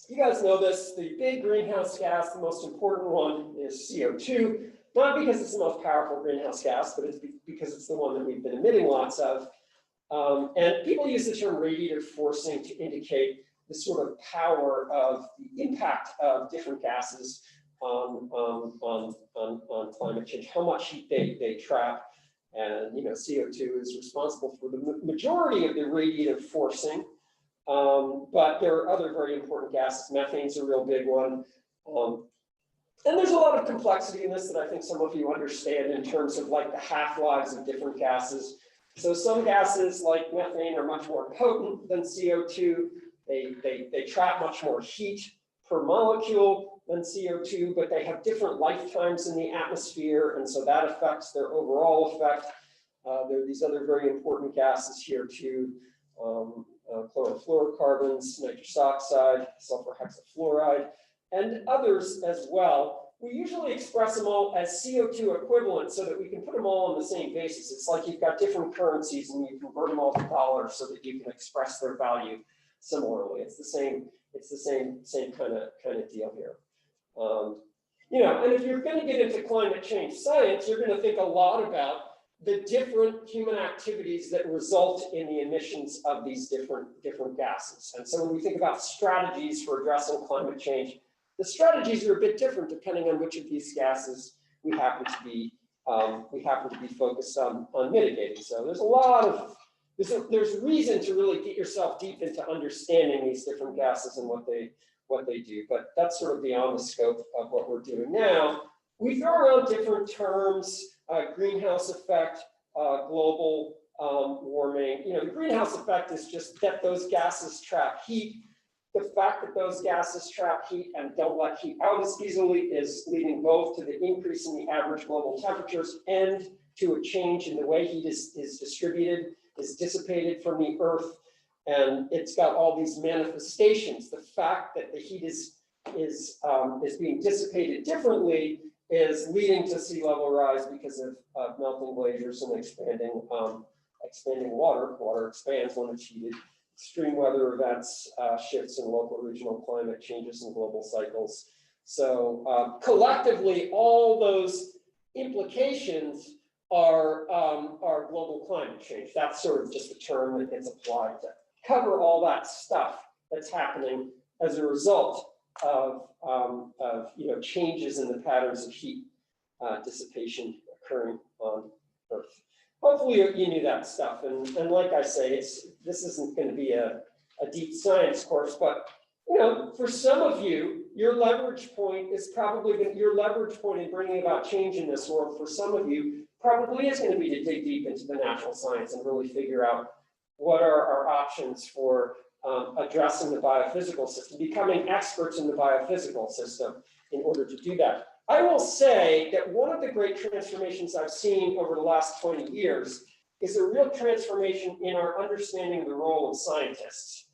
you guys know this, the big greenhouse gas, the most important one is CO2, not because it's the most powerful greenhouse gas, but it's because it's the one that we've been emitting lots of. And people use the term radiative forcing to indicate the sort of power of the impact of different gases on climate change, how much heat they trap. And, you know, CO2 is responsible for the majority of the radiative forcing, but there are other very important gases. Methane's a real big one. And there's a lot of complexity in this that I think some of you understand in terms of like the half-lives of different gases. So some gases like methane are much more potent than CO2. They trap much more heat per molecule than CO2, but they have different lifetimes in the atmosphere, and so that affects their overall effect. There are these other very important gases here too, chlorofluorocarbons, nitrous oxide, sulfur hexafluoride, and others as well. We usually express them all as CO2 equivalent so that we can put them all on the same basis. It's like you've got different currencies and you convert them all to dollars so that you can express their value. similarly. It's the same kind of deal here. You know, and if you're going to get into climate change science, you're going to think a lot about the different human activities that result in the emissions of these different gases. And so when we think about strategies for addressing climate change, the strategies are a bit different depending on which of these gases we happen to be focused on mitigating. So there's a lot of there's reason to really get yourself deep into understanding these different gases and what they do, but that's sort of beyond the scope of what we're doing now. We throw around different terms, greenhouse effect, global warming. You know, the greenhouse effect is just that those gases trap heat. The fact that those gases trap heat and don't let heat out as easily is leading both to the increase in the average global temperatures and to a change in the way heat is distributed, is dissipated from the earth. And it's got all these manifestations. The fact that the heat is being dissipated differently is leading to sea level rise because of melting glaciers and expanding water. Water expands when it's heated. Extreme weather events, shifts in local regional climate, changes in global cycles. So collectively, all those implications are global climate change. That's sort of just a term that gets applied to cover all that stuff that's happening as a result of you know, changes in the patterns of heat dissipation occurring on Earth. Hopefully you knew that stuff, and like I say, this isn't going to be a deep science course, but you know, for some of you, your leverage point is probably your leverage point in bringing about change in this world. For some of you, probably is going to be to dig deep into the natural science and really figure out what are our options for addressing the biophysical system, becoming experts in the biophysical system in order to do that. I will say that one of the great transformations I've seen over the last 20 years is a real transformation in our understanding of the role of scientists.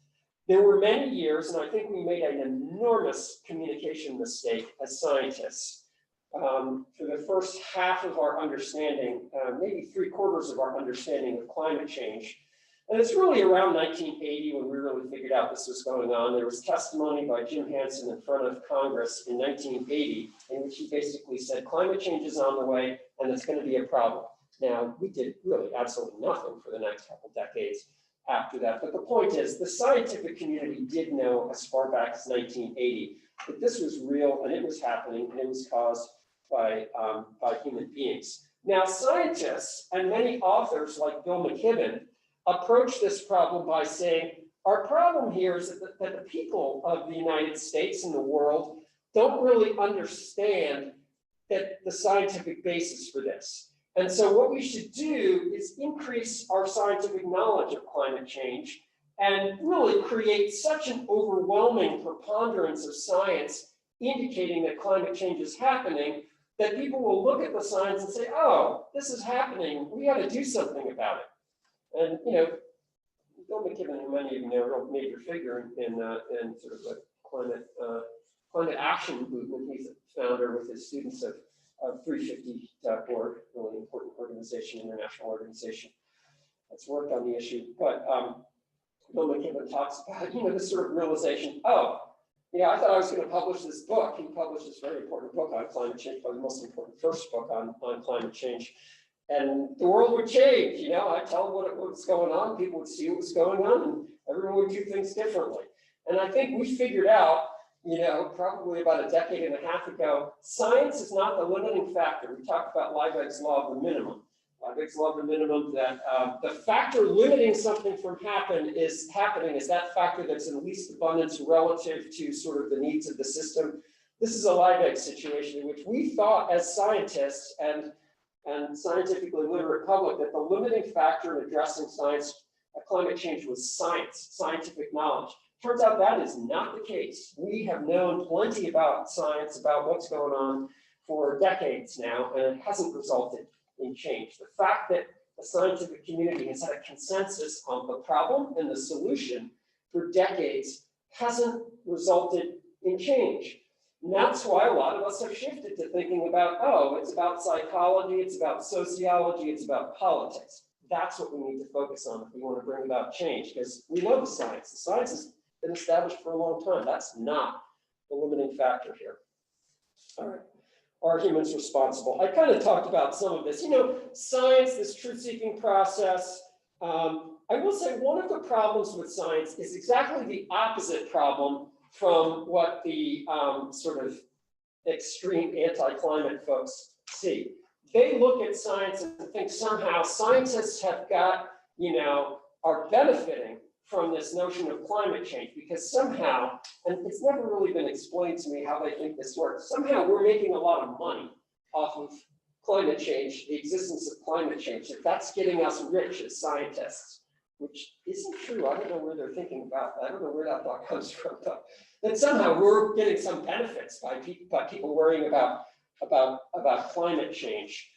There were many years, and I think we made an enormous communication mistake as scientists. For the first half of our understanding, maybe 3/4 of our understanding of climate change. And it's really around 1980 when we really figured out this was going on. There was testimony by Jim Hansen in front of Congress in 1980, in which he basically said, climate change is on the way and it's going to be a problem. Now, we did really absolutely nothing for the next couple decades after that. But the point is, the scientific community did know as far back as 1980 that this was real and it was happening and it was caused by human beings. Now, scientists and many authors like Bill McKibben approach this problem by saying, our problem here is that the people of the United States and the world don't really understand that the scientific basis for this. And so what we should do is increase our scientific knowledge of climate change and really create such an overwhelming preponderance of science indicating that climate change is happening that people will look at the science and say, oh, this is happening, we got to do something about it. And, you know, Bill McKibben, who many of you know, a real major figure in sort of the climate action movement. He's a founder with his students of 350.org, really important organization, international organization that's worked on the issue. But Bill McKibben talks about, you know, this sort of realization, oh, you know, I thought I was going to publish this book. He published this very important book on climate change, probably the most important first book on climate change. And the world would change, you know, I'd tell them what's going on, people would see what's going on, and everyone would do things differently. And I think we figured out, you know, probably about a decade and a half ago, science is not the limiting factor. We talked about Liebig's law of the minimum. Liebig's law of the minimum, that the factor limiting something from happening is that factor that's in least abundance relative to sort of the needs of the system. This is a Liebig situation in which we thought as scientists and scientifically literate public that the limiting factor in addressing climate change was science, scientific knowledge. Turns out that is not the case. We have known plenty about science, about what's going on for decades now, and it hasn't resulted in change. The fact that the scientific community has had a consensus on the problem and the solution for decades hasn't resulted in change. And that's why a lot of us have shifted to thinking about, oh, it's about psychology, it's about sociology, it's about politics. That's what we need to focus on if we want to bring about change, because we know the science. The science been established for a long time. That's not the limiting factor here. All right. Are humans responsible? I kind of talked about some of this. Science, this truth-seeking process. I will say one of the problems with science is exactly the opposite problem from what the sort of extreme anti-climate folks see. They look at science and think somehow scientists have got, are benefiting from this notion of climate change because somehow, and it's never really been explained to me how they think this works, somehow we're making a lot of money off of climate change, the existence of climate change, that that's getting us rich as scientists, which isn't true. I don't know where they're thinking about that. I don't know where that thought comes from, but that somehow we're getting some benefits by people worrying about climate change.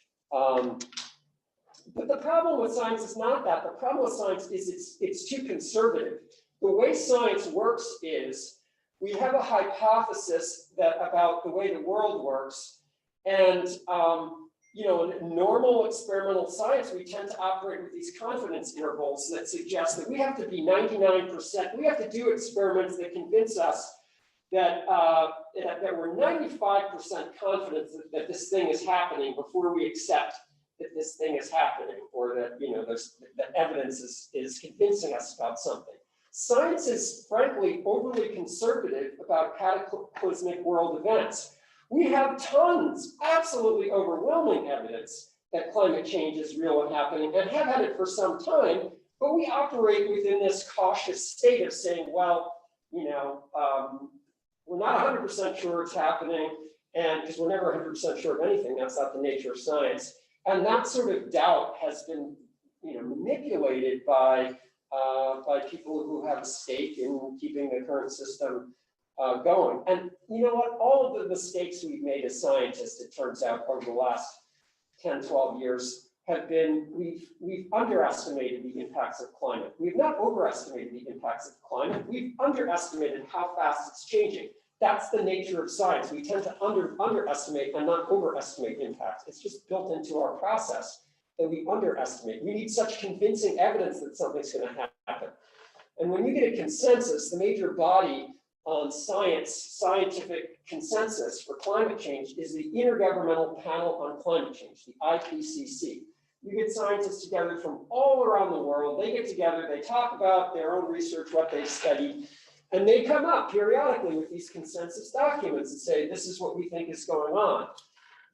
But the problem with science is not that. The problem with science is it's too conservative. The way science works is we have a hypothesis about the way the world works, and in normal experimental science, we tend to operate with these confidence intervals that suggest that we have to be 99%. We have to do experiments that convince us that we're 95% confident that this thing is happening before we accept that this thing is happening, or that the evidence is convincing us about something. Science is frankly overly conservative about cataclysmic world events. We have tons, absolutely overwhelming evidence that climate change is real and happening, and have had it for some time, but we operate within this cautious state of saying, well, we're not 100% sure it's happening, and because we're never 100% sure of anything, that's not the nature of science. And that sort of doubt has been, manipulated by people who have a stake in keeping the current system going. And you know what? All of the mistakes we've made as scientists, it turns out, over the last 10, 12 years have been, we've underestimated the impacts of climate. We've not overestimated the impacts of climate. We've underestimated how fast it's changing. That's the nature of science. We tend to underestimate and not overestimate impacts. It's just built into our process that we underestimate. We need such convincing evidence that something's going to happen. And when you get a consensus, the major body on scientific consensus for climate change is the Intergovernmental Panel on Climate Change, the IPCC. You get scientists together from all around the world. They get together, they talk about their own research, what they've studied, and they come up periodically with these consensus documents and say, this is what we think is going on.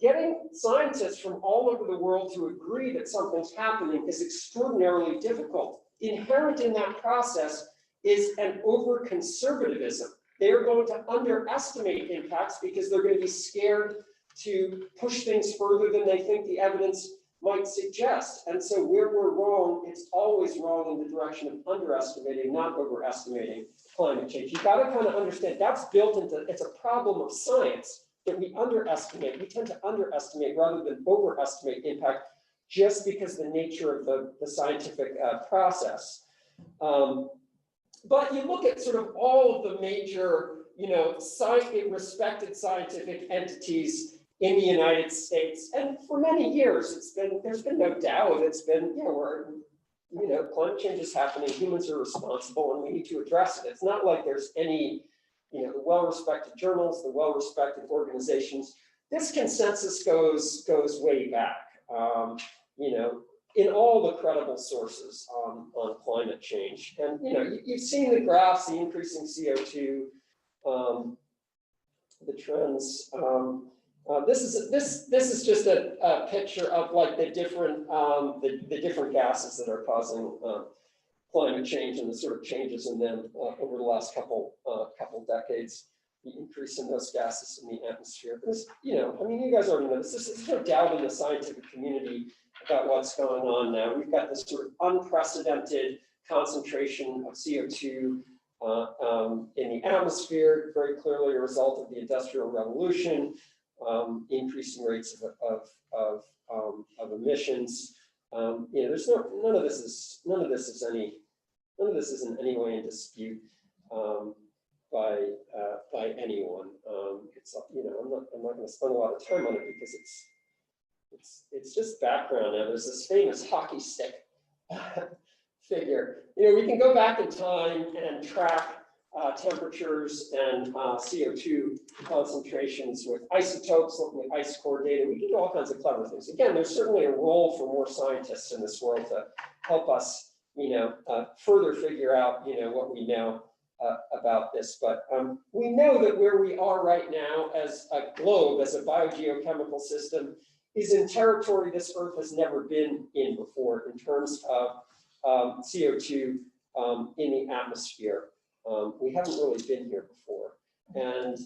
Getting scientists from all over the world to agree that something's happening is extraordinarily difficult. Inherent in that process is an over-conservatism. They're going to underestimate impacts because they're going to be scared to push things further than they think the evidence might suggest. And so where we're wrong, it's always wrong in the direction of underestimating, not overestimating climate change. You've got to kind of understand that's built into, it's a problem of science that we underestimate. We tend to underestimate rather than overestimate impact just because the nature of the scientific process. But you look at sort of all of the major, respected scientific entities in the United States, and for many years, there's been no doubt. It's been, climate change is happening. Humans are responsible, and we need to address it. It's not like there's any, the well-respected journals, the well-respected organizations. This consensus goes way back. In all the credible sources on climate change. And you've seen the graphs, the increasing CO2, the trends. This is just a picture of like the different gases that are causing climate change and the sort of changes in them over the last couple decades. The increase in those gases in the atmosphere. Because, you guys already know this. There's no doubt in the scientific community about what's going on now. We've got this sort of unprecedented concentration of CO2 in the atmosphere, very clearly a result of the Industrial Revolution, increasing rates of emissions. There's none of this is in any way in dispute by anyone. It's I'm not going to spend a lot of time on it because it's just background now. There's this famous hockey stick figure. We can go back in time and track temperatures and CO2 concentrations with isotopes, looking at ice core data. We can do all kinds of clever things. Again, there's certainly a role for more scientists in this world to help us, further figure out, what we know about this. But we know that where we are right now as a globe, as a biogeochemical system, is in territory this Earth has never been in before in terms of CO2 in the atmosphere. We haven't really been here before. And,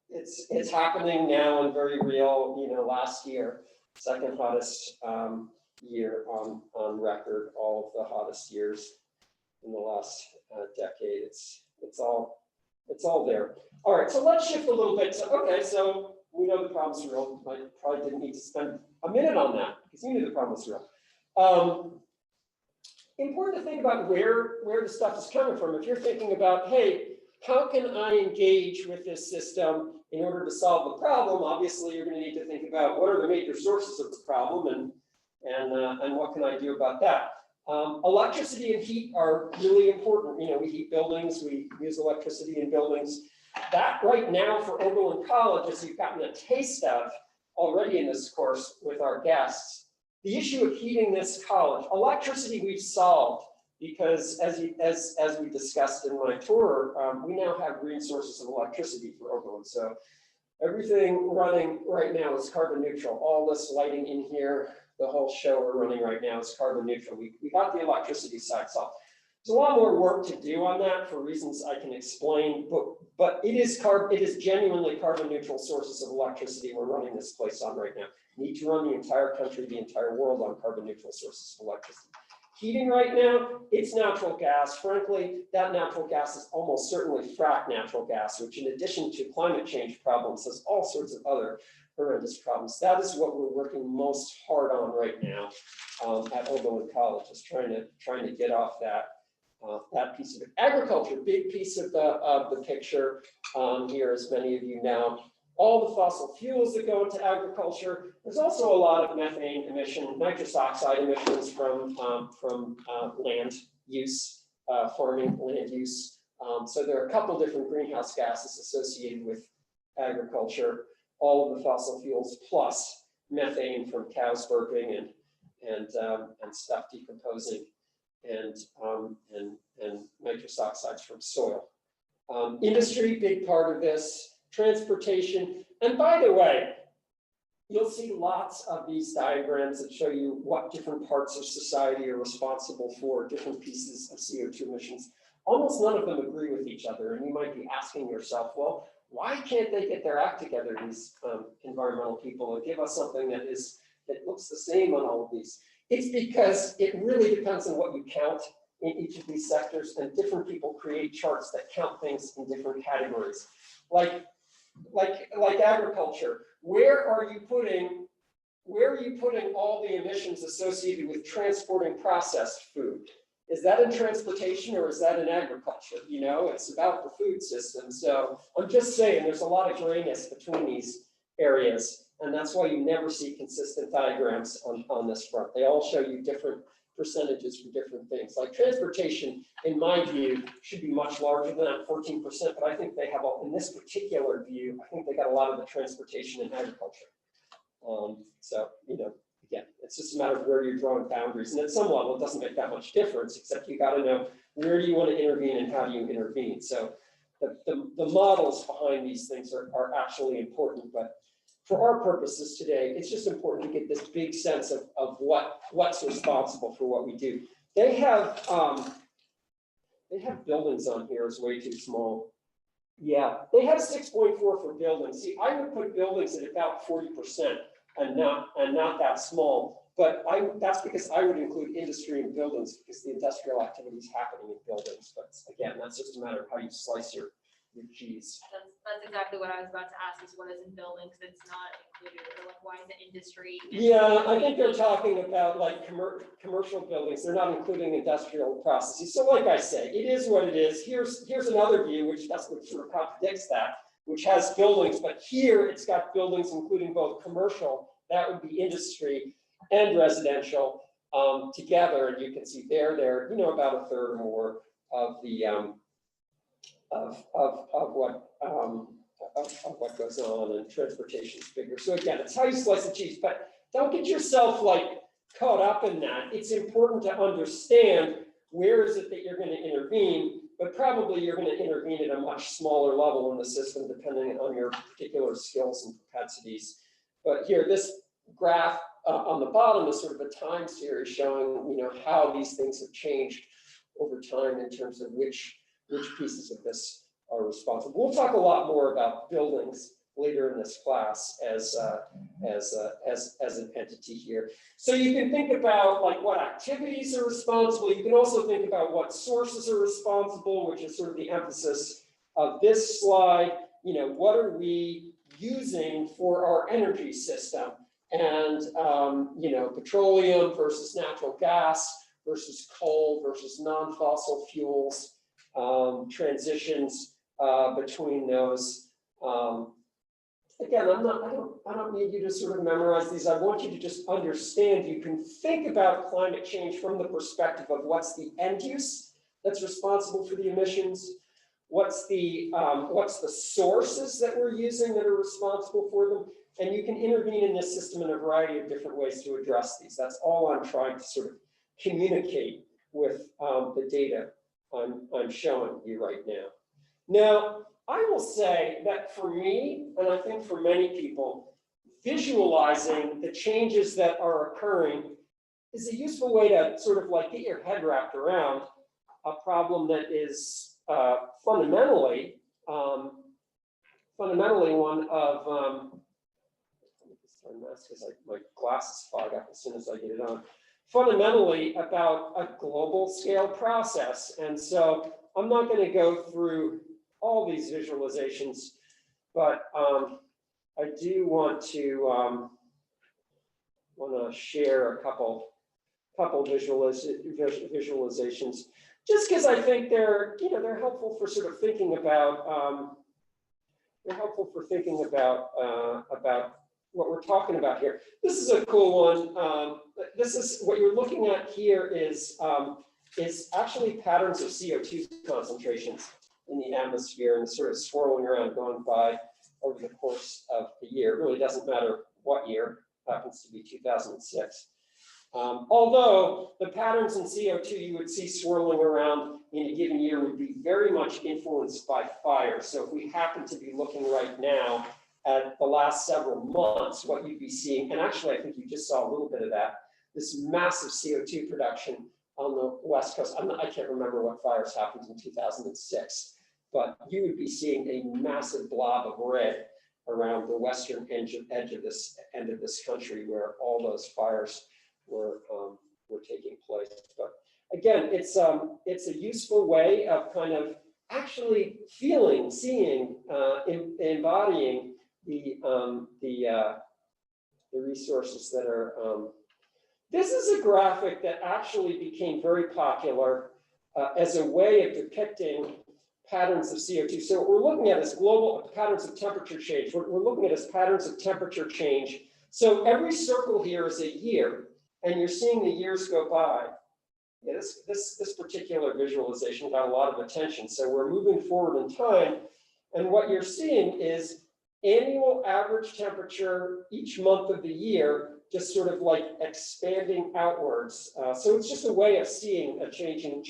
it's happening now and very real. Last year, second hottest year on record, all of the hottest years in the last decade. It's all there. All right, so let's shift a little bit. So we know the problem's real. I probably didn't need to spend a minute on that because you knew the problem was real. Important to think about where the stuff is coming from. If you're thinking about, hey, how can I engage with this system in order to solve the problem? Obviously, you're going to need to think about what are the major sources of the problem and what can I do about that. Electricity and heat are really important. We heat buildings, we use electricity in buildings. That right now for Oberlin College, as you've gotten a taste of already in this course with our guests, the issue of heating this college, electricity we've solved because as we discussed in my tour, we now have green sources of electricity for Oberlin. So everything running right now is carbon neutral. All this lighting in here, the whole show we're running right now is carbon neutral. We got the electricity side solved. There's a lot more work to do on that for reasons I can explain, but it is genuinely carbon neutral sources of electricity we're running this place on right now. We need to run the entire country, the entire world on carbon neutral sources of electricity. Heating right now, it's natural gas. Frankly, that natural gas is almost certainly fracked natural gas, which in addition to climate change problems, has all sorts of other horrendous problems. That is what we're working most hard on right now at Oberlin College, is trying to get off that piece of it. Agriculture, big piece of the picture here, as many of you know. All the fossil fuels that go into agriculture. There's also a lot of methane emission, nitrous oxide emissions from land use, farming land use. So there are a couple different greenhouse gases associated with agriculture. All of the fossil fuels plus methane from cows burping and stuff decomposing, and nitrous oxides from soil. Industry, big part of this. Transportation, and by the way, you'll see lots of these diagrams that show you what different parts of society are responsible for different pieces of CO2 emissions. Almost none of them agree with each other, and you might be asking yourself, well, why can't they get their act together, these environmental people, and give us something that looks the same on all of these? It's because it really depends on what you count in each of these sectors, and different people create charts that count things in different categories. Like agriculture, where are you putting all the emissions associated with transporting processed food? Is that in transportation or is that in agriculture? It's about the food system. So I'm just saying there's a lot of grayness between these areas, and that's why you never see consistent diagrams on this front. They all show you different percentages for different things. Like transportation, in my view, should be much larger than that 14%, but I think they have, in this particular view, I think they got a lot of the transportation in agriculture. So, again, it's just a matter of where you're drawing boundaries. And at some level, it doesn't make that much difference, except you got to know where do you want to intervene and how do you intervene. So the models behind these things are actually important, but for our purposes today, it's just important to get this big sense of what's responsible for what we do. They have buildings on here, is way too small. Yeah, they have 6.4 for buildings. See, I would put buildings at about 40% and not that small. But that's because I would include industry and buildings, because the industrial activity is happening in buildings. But again, that's just a matter of how you slice your cheese. That's exactly what I was about to ask, is what is in buildings that's not included, or like why is it industry? Yeah, I think they're talking about like commercial buildings. They're not including industrial processes. So like I say, it is what it is. Here's another view, which sort of contradicts that, which has buildings, but here it's got buildings including both commercial, that would be industry, and residential together. And you can see they're about a third or more the of what goes on, and transportation is bigger. So again, it's how you slice the cheese, but don't get yourself like caught up in that. It's important to understand where is it that you're going to intervene, but probably you're going to intervene at a much smaller level in the system, depending on your particular skills and propensities. But here, this graph on the bottom is sort of a time series showing, how these things have changed over time in terms of which pieces of this are responsible. We'll talk a lot more about buildings later in this class as an entity here. So you can think about like what activities are responsible. You can also think about what sources are responsible, which is sort of the emphasis of this slide. What are we using for our energy system? And, petroleum versus natural gas versus coal versus non-fossil fuels, transitions between those. Again, I don't need you to sort of memorize these. I want you to just understand. You can think about climate change from the perspective of what's the end use that's responsible for the emissions, what's the sources that we're using that are responsible for them, and you can intervene in this system in a variety of different ways to address these. That's all I'm trying to sort of communicate with the data I'm showing you right now. Now, I will say that for me, and I think for many people, visualizing the changes that are occurring is a useful way to sort of like get your head wrapped around a problem that is fundamentally one of, let me just turn this because my glasses fog up as soon as I get it on. Fundamentally about a global scale process. And so I'm not going to go through all these visualizations, but I do want to share a couple visualizations, just because I think they're helpful for sort of thinking about about what we're talking about here. This is a cool one. This is what you're looking at here is actually patterns of CO2 concentrations in the atmosphere and sort of swirling around, going by over the course of the year. It really doesn't matter what year, it happens to be 2006. Although the patterns in CO2 you would see swirling around in a given year would be very much influenced by fire. So if we happen to be looking right now at the last several months, what you'd be seeing, and actually I think you just saw a little bit of that, this massive CO2 production on the West Coast. I can't remember what fires happened in 2006, but you would be seeing a massive blob of red around the western edge of this end of this country where all those fires were taking place. But again, it's a useful way of kind of actually feeling, seeing, embodying the resources that are. This is a graphic that actually became very popular as a way of depicting patterns of CO2. So what we're looking at is global patterns of temperature change. What we're looking at is patterns of temperature change. So every circle here is a year, and you're seeing the years go by. Yeah, this particular visualization got a lot of attention. So we're moving forward in time, and what you're seeing is annual average temperature each month of the year, just sort of like expanding outwards. So it's just a way of seeing a changing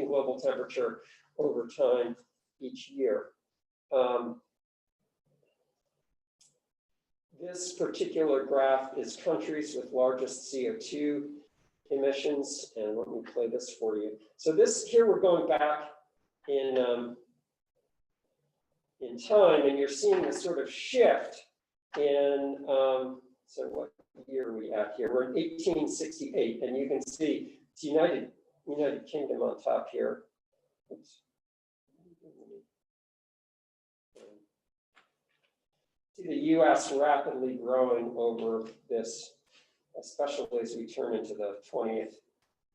global temperature over time each year. This particular graph is countries with largest CO2 emissions, and let me play this for you. So this here we're going back in time, and you're seeing this sort of shift in. So what year are we at here? We're in 1868, and you can see it's United Kingdom on top here. Oops. See the U.S. rapidly growing over this, especially as we turn into the 20th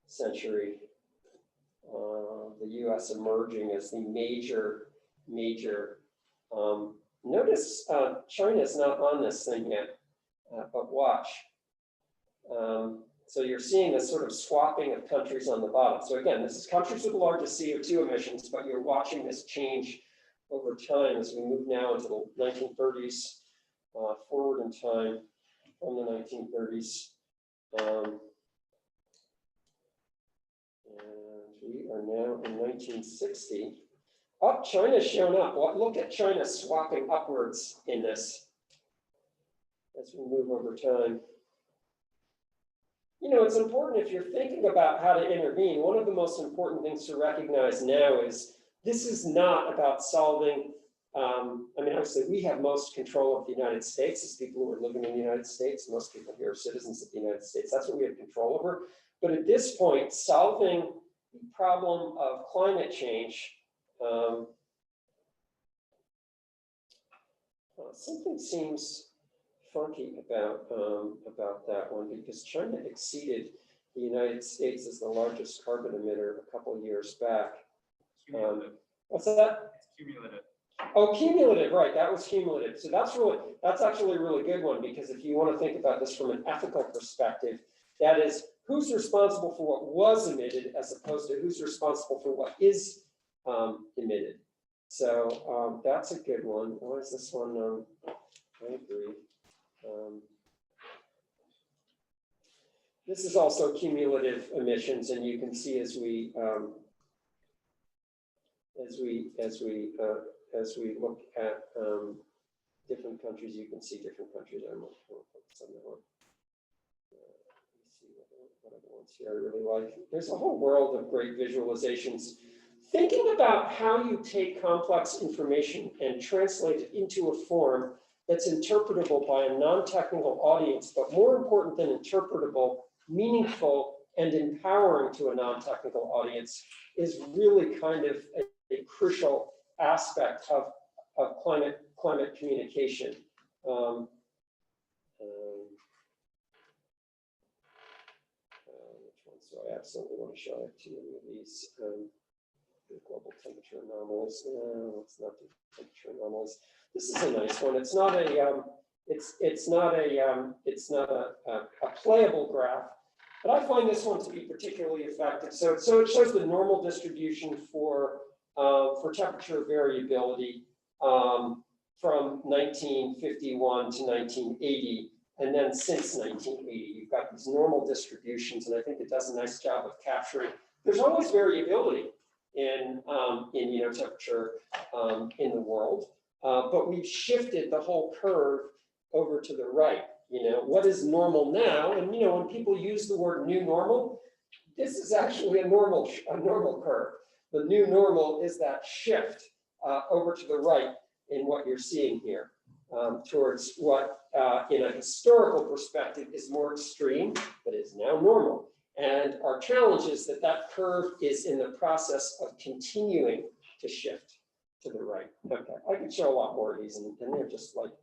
century. The U.S. emerging as the major. Notice China is not on this thing yet, but watch. So you're seeing this sort of swapping of countries on the bottom. So again, this is countries with the largest CO2 emissions, but you're watching this change over time as we move now into the 1930s, forward in time from the 1930s. And we are now in 1960. Oh, China's shown up. Well, look at China swapping upwards in this as we move over time. You know, it's important if you're thinking about how to intervene, one of the most important things to recognize now is this is not about solving, I mean, obviously we have most control of the United States as people who are living in the United States. Most people here are citizens of the United States. That's what we have control over. But at this point, solving the problem of climate change, something seems funky about that one, because China exceeded the United States as the largest carbon emitter a couple of years back. Cumulative. What's that? It's cumulative. Oh, cumulative, right, that was cumulative. So that's actually a really good one, because if you want to think about this from an ethical perspective, that is, who's responsible for what was emitted as opposed to who's responsible for what is emitted. So that's a good one. Why is this one? I agree. This is also cumulative emissions, and you can see as we look at different countries, you can see different countries. I'm going to focus on that one. Let me see what other ones here I really like. There's a whole world of great visualizations. Thinking about how you take complex information and translate it into a form that's interpretable by a non-technical audience, but more important than interpretable, meaningful and empowering to a non-technical audience is really kind of a crucial aspect of climate communication. Which one? So I absolutely want to show it to you of these the global temperature anomalies. Let's not do temperature anomalies. This is a nice one. It's not a playable graph, but I find this one to be particularly effective. So it shows the normal distribution for temperature variability from 1951 to 1980, and then since 1980, you've got these normal distributions, and I think it does a nice job of capturing. There's always variability in temperature in the world. But we've shifted the whole curve over to the right. What is normal now? And when people use the word new normal, this is actually a normal curve. The new normal is that shift over to the right in what you're seeing here, towards what, in a historical perspective, is more extreme, but is now normal. And our challenge is that curve is in the process of continuing to shift to the right. Okay, I could show a lot more of these, and they're just like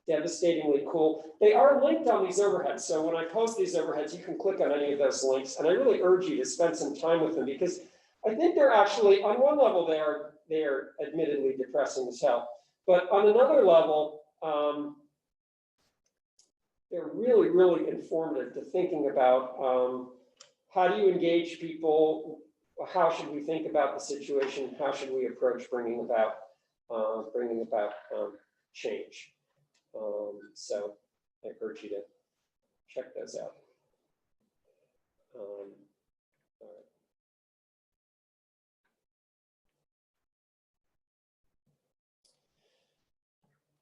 devastatingly cool. They are linked on these overheads, so when I post these overheads, you can click on any of those links, and I really urge you to spend some time with them, because I think they're actually, on one level, they are admittedly depressing as hell, but on another level, they're really, really informative to thinking about how do you engage people. How should we think about the situation? How should we approach bringing about change? So I urge you to check those out. All right.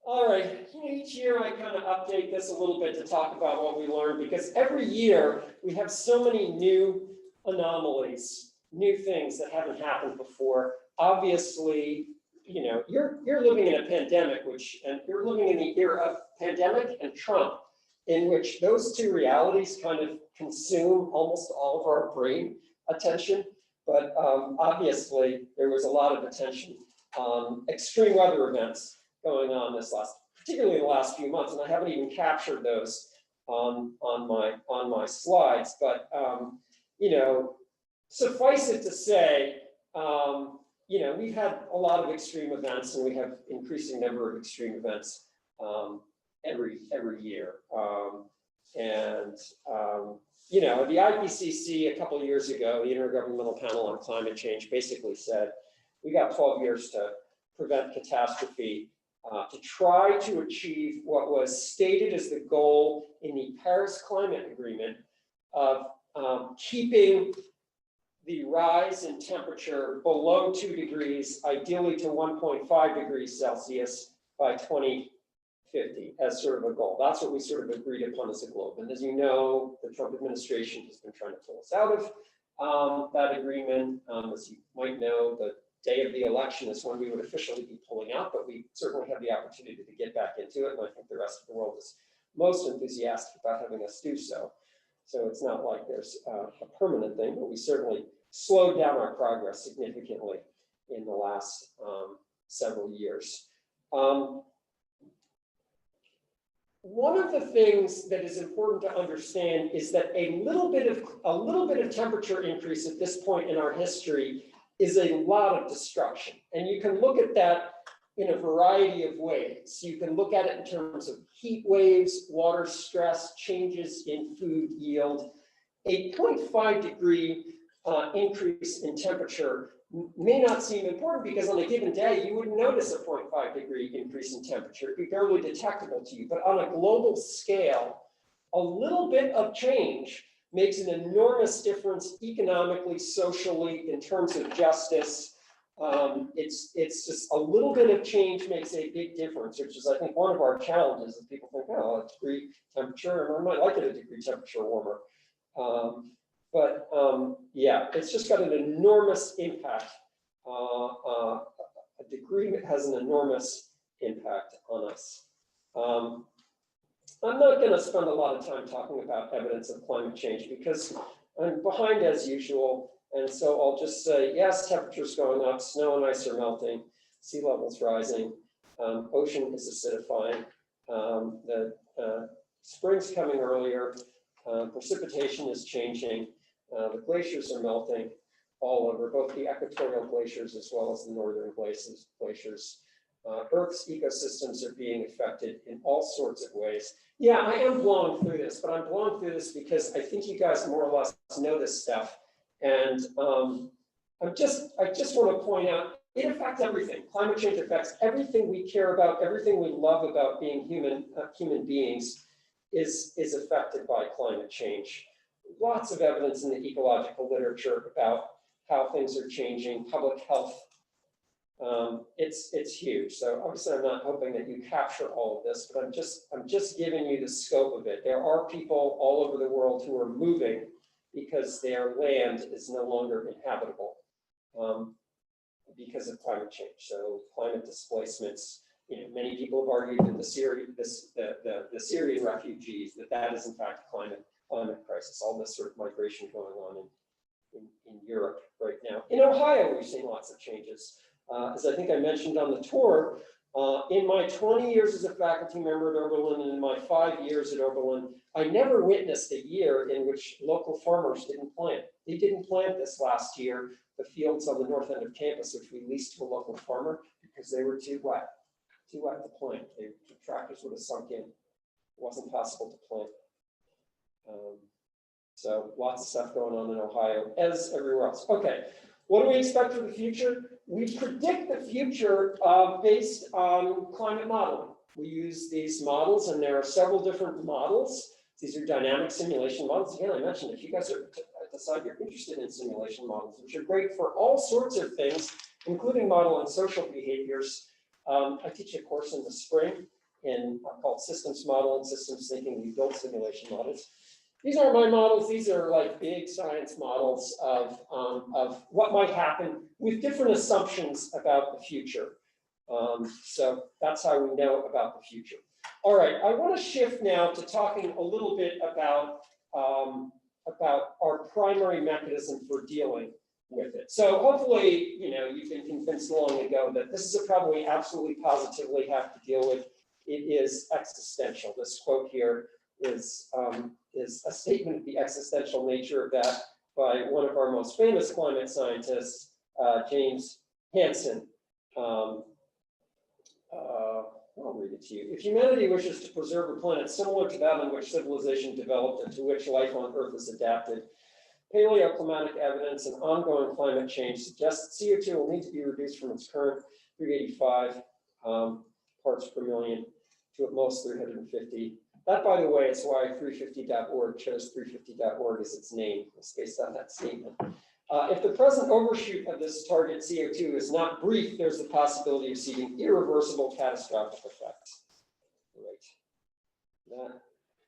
All right, each year I kind of update this a little bit to talk about what we learned, because every year we have so many new anomalies, new things that haven't happened before. Obviously, you're living in a pandemic, and you're living in the era of pandemic and Trump, in which those two realities kind of consume almost all of our brain attention. But obviously, there was a lot of attention on extreme weather events going on particularly in the last few months, and I haven't even captured those on my slides. But suffice it to say, we've had a lot of extreme events, and we have increasing number of extreme events every year. you know, the IPCC a couple of years ago, the Intergovernmental Panel on Climate Change, basically said, we got 12 years to prevent catastrophe, to try to achieve what was stated as the goal in the Paris Climate Agreement of keeping the rise in temperature below 2 degrees, ideally to 1.5 degrees Celsius by 2050 as sort of a goal. That's what we sort of agreed upon as a globe. And as you know, the Trump administration has been trying to pull us out of that agreement. As you might know, the day of the election is when we would officially be pulling out, but we certainly have the opportunity to get back into it. And I think the rest of the world is most enthusiastic about having us do so. So it's not like there's a permanent thing, but we certainly slowed down our progress significantly in the last several years. One of the things that is important to understand is that a little bit of temperature increase at this point in our history is a lot of destruction. And you can look at that in a variety of ways. You can look at it in terms of heat waves, water stress, changes in food yield. A 0.5 degree increase in temperature may not seem important because on a given day, you wouldn't notice a 0.5 degree increase in temperature. It'd be barely detectable to you. But on a global scale, a little bit of change makes an enormous difference economically, socially, in terms of justice. It's just a little bit of change makes a big difference, which is, I think, one of our challenges. Is people think, oh, a degree temperature, and I might like it a degree temperature warmer. Yeah, it's just got an enormous impact. A degree has an enormous impact on us. I'm not going to spend a lot of time talking about evidence of climate change because I'm behind as usual. And so I'll just say, yes, temperature's going up, snow and ice are melting, sea level's rising, ocean is acidifying, the spring's coming earlier, precipitation is changing, the glaciers are melting all over, both the equatorial glaciers as well as the northern glaciers. Earth's ecosystems are being affected in all sorts of ways. Yeah, I am blowing through this, but I'm blowing through this because I think you guys more or less know this stuff. And I just want to point out, it affects everything. Climate change affects everything we care about, everything we love about being human beings is affected by climate change. Lots of evidence in the ecological literature about how things are changing, public health. It's huge. So obviously I'm not hoping that you capture all of this, but I'm just giving you the scope of it. There are people all over the world who are moving because their land is no longer inhabitable because of climate change. So climate displacements, many people have argued that the Syrian refugees, that is in fact a climate crisis, all this sort of migration going on in Europe right now. In Ohio, we've seen lots of changes. As I think I mentioned on the tour, in my 20 years as a faculty member at Oberlin and in my 5 years at Oberlin, I never witnessed a year in which local farmers didn't plant. They didn't plant this last year, the fields on the north end of campus, which we leased to a local farmer because they were too wet to plant. The tractors would have sunk in. It wasn't possible to plant. So lots of stuff going on in Ohio, as everywhere else. Okay, what do we expect for the future? We predict the future based on climate modeling. We use these models, and there are several different models. These are dynamic simulation models. Again, I mentioned if you guys decide you're interested in simulation models, which are great for all sorts of things, including modeling social behaviors. I teach a course in the spring called Systems Modeling, Systems Thinking. We build simulation models. These aren't my models. These are like big science models of what might happen with different assumptions about the future. So that's how we know about the future. All right, I want to shift now to talking a little bit about our primary mechanism for dealing with it. So hopefully, you've been convinced long ago that this is a problem we absolutely positively have to deal with. It is existential. This quote here is a statement of the existential nature of that by one of our most famous climate scientists, James Hansen. I'll read it to you. If humanity wishes to preserve a planet similar to that on which civilization developed and to which life on Earth is adapted, paleoclimatic evidence and ongoing climate change suggests that CO2 will need to be reduced from its current 385 parts per million to at most 350. That, by the way, is why 350.org chose 350.org as its name. It's based on that statement. If the present overshoot of this target CO2 is not brief, there's the possibility of seeing irreversible catastrophic effects. Right. That,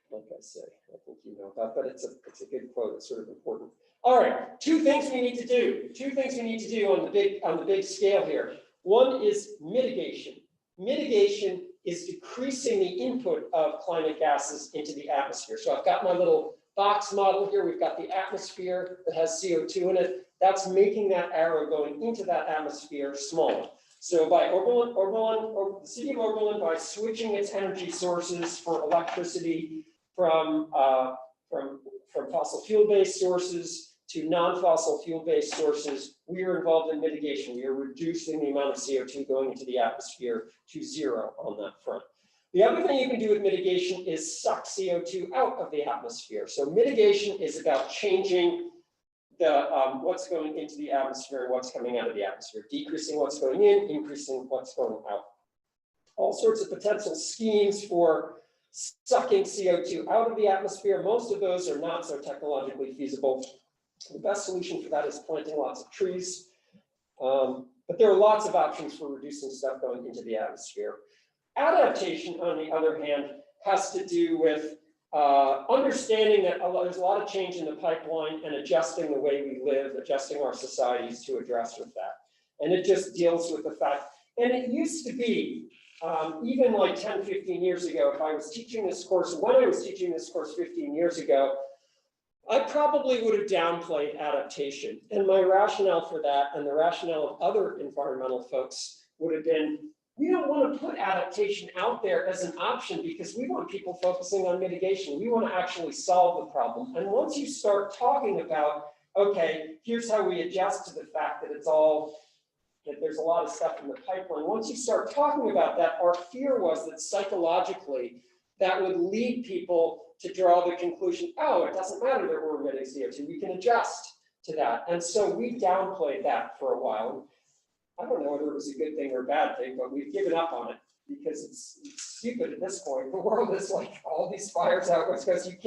like I say, I think you know about, but it's a good quote. It's sort of important. All right, two things we need to do. Two things we need to do on the big scale here. One is mitigation. Mitigation is decreasing the input of climate gases into the atmosphere. So I've got my little box model here. We've got the atmosphere that has CO2 in it. That's making that arrow going into that atmosphere smaller. So by the city of Oberlin, by switching its energy sources for electricity from fossil fuel-based sources to non-fossil fuel-based sources, we are involved in mitigation. We are reducing the amount of CO2 going into the atmosphere to zero on that front. The other thing you can do with mitigation is suck CO2 out of the atmosphere. So mitigation is about changing the what's going into the atmosphere and what's coming out of the atmosphere, decreasing what's going in, increasing what's going out. All sorts of potential schemes for sucking CO2 out of the atmosphere. Most of those are not so technologically feasible. The best solution for that is planting lots of trees. But there are lots of options for reducing stuff going into the atmosphere. Adaptation, on the other hand, has to do with understanding that there's a lot of change in the pipeline and adjusting the way we live, adjusting our societies to address with that. And it just deals with the fact, and it used to be, even like 10, 15 years ago, if I was teaching this course, when I was teaching this course 15 years ago, I probably would have downplayed adaptation. And my rationale for that, and the rationale of other environmental folks, would have been, we don't want to put adaptation out there as an option because we want people focusing on mitigation. We want to actually solve the problem. And once you start talking about, okay, here's how we adjust to the fact that that there's a lot of stuff in the pipeline. Once you start talking about that, our fear was that psychologically, that would lead people to draw the conclusion, oh, it doesn't matter that we're emitting CO2, we can adjust to that. And so we downplayed that for a while. I don't know whether it was a good thing or a bad thing, but we've given up on it because it's stupid at this point. The world is like all these fires out West Coast. You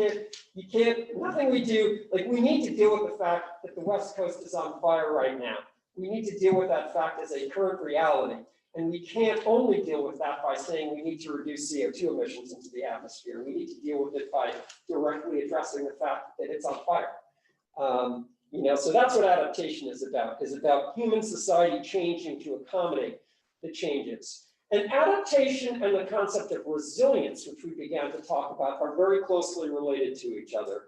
can't, nothing we do, like we need to deal with the fact that the West Coast is on fire right now. We need to deal with that fact as a current reality. And we can't only deal with that by saying we need to reduce CO2 emissions into the atmosphere. We need to deal with it by directly addressing the fact that it's on fire. So that's what adaptation is about human society changing to accommodate the changes. And adaptation and the concept of resilience, which we began to talk about, are very closely related to each other.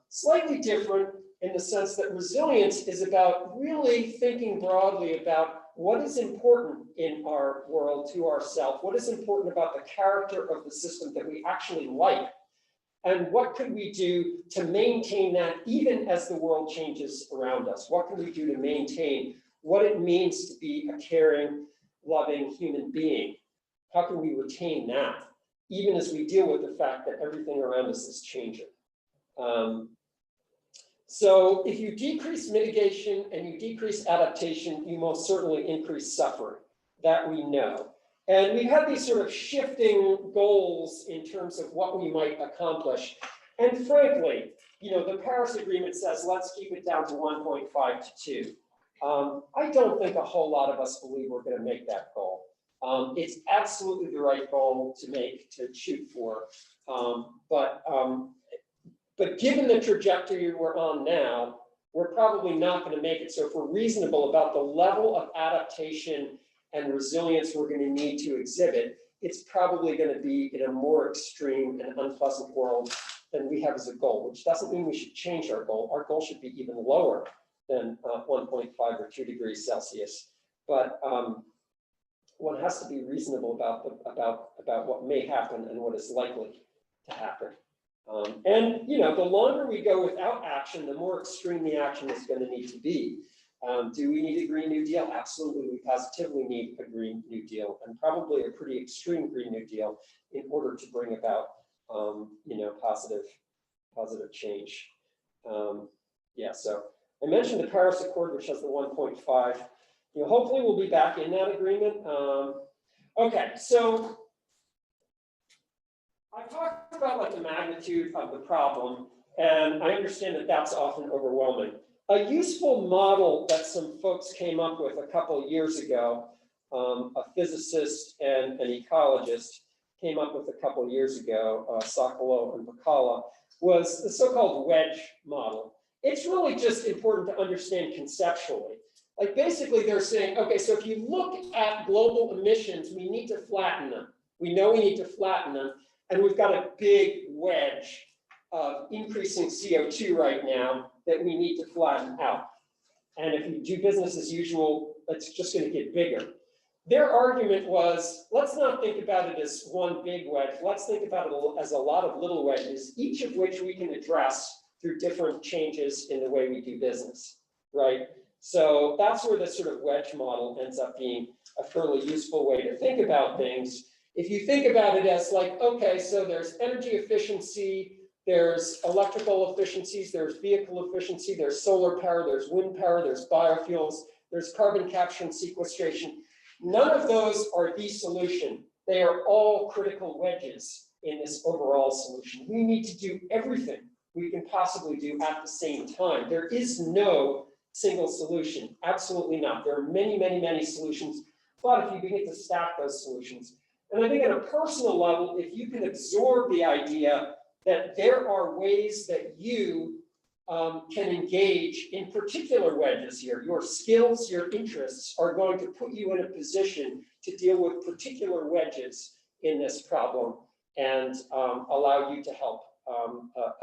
Slightly different in the sense that resilience is about really thinking broadly about what is important in our world to ourselves, what is important about the character of the system that we actually like, and what could we do to maintain that even as the world changes around us? What can we do to maintain what it means to be a caring, loving human being? How can we retain that even as we deal with the fact that everything around us is changing? So if you decrease mitigation and you decrease adaptation, you most certainly increase suffering. That we know. And we've had these sort of shifting goals in terms of what we might accomplish. And frankly, the Paris Agreement says, let's keep it down to 1.5 to 2. I don't think a whole lot of us believe we're going to make that goal. It's absolutely the right goal to shoot for. But given the trajectory we're on now, we're probably not going to make it. So if we're reasonable about the level of adaptation and resilience we're going to need to exhibit, it's probably going to be in a more extreme and unpleasant world than we have as a goal, which doesn't mean we should change our goal. Our goal should be even lower than 1.5 or 2 degrees Celsius. But one has to be reasonable about what may happen and what is likely to happen. The longer we go without action, the more extreme the action is going to need to be. Do we need a Green New Deal? Absolutely, we positively need a Green New Deal, and probably a pretty extreme Green New Deal in order to bring about, positive change. Yeah, so I mentioned the Paris Accord, which has the 1.5. Hopefully we'll be back in that agreement. Okay, so I talked about like the magnitude of the problem, and I understand that that's often overwhelming. A useful model that some folks came up with a couple of years ago, a physicist and an ecologist came up with a couple of years ago, Sokolow and Bacala, was the so-called wedge model. It's really just important to understand conceptually. Like basically they're saying, okay, so if you look at global emissions, we need to flatten them. We know we need to flatten them, and we've got a big wedge of increasing CO2 right now that we need to flatten out. And if you do business as usual, it's just going to get bigger. Their argument was, let's not think about it as one big wedge. Let's think about it as a lot of little wedges, each of which we can address through different changes in the way we do business, right? So that's where this sort of wedge model ends up being a fairly useful way to think about things. If you think about it as like, okay, so there's energy efficiency, there's electrical efficiencies, there's vehicle efficiency, there's solar power, there's wind power, there's biofuels, there's carbon capture and sequestration. None of those are the solution. They are all critical wedges in this overall solution. We need to do everything we can possibly do at the same time. There is no single solution, absolutely not. There are many, many, many solutions, but if you begin to stack those solutions, and I think at a personal level, if you can absorb the idea that there are ways that you can engage in particular wedges here. Your skills, your interests are going to put you in a position to deal with particular wedges in this problem and allow you to help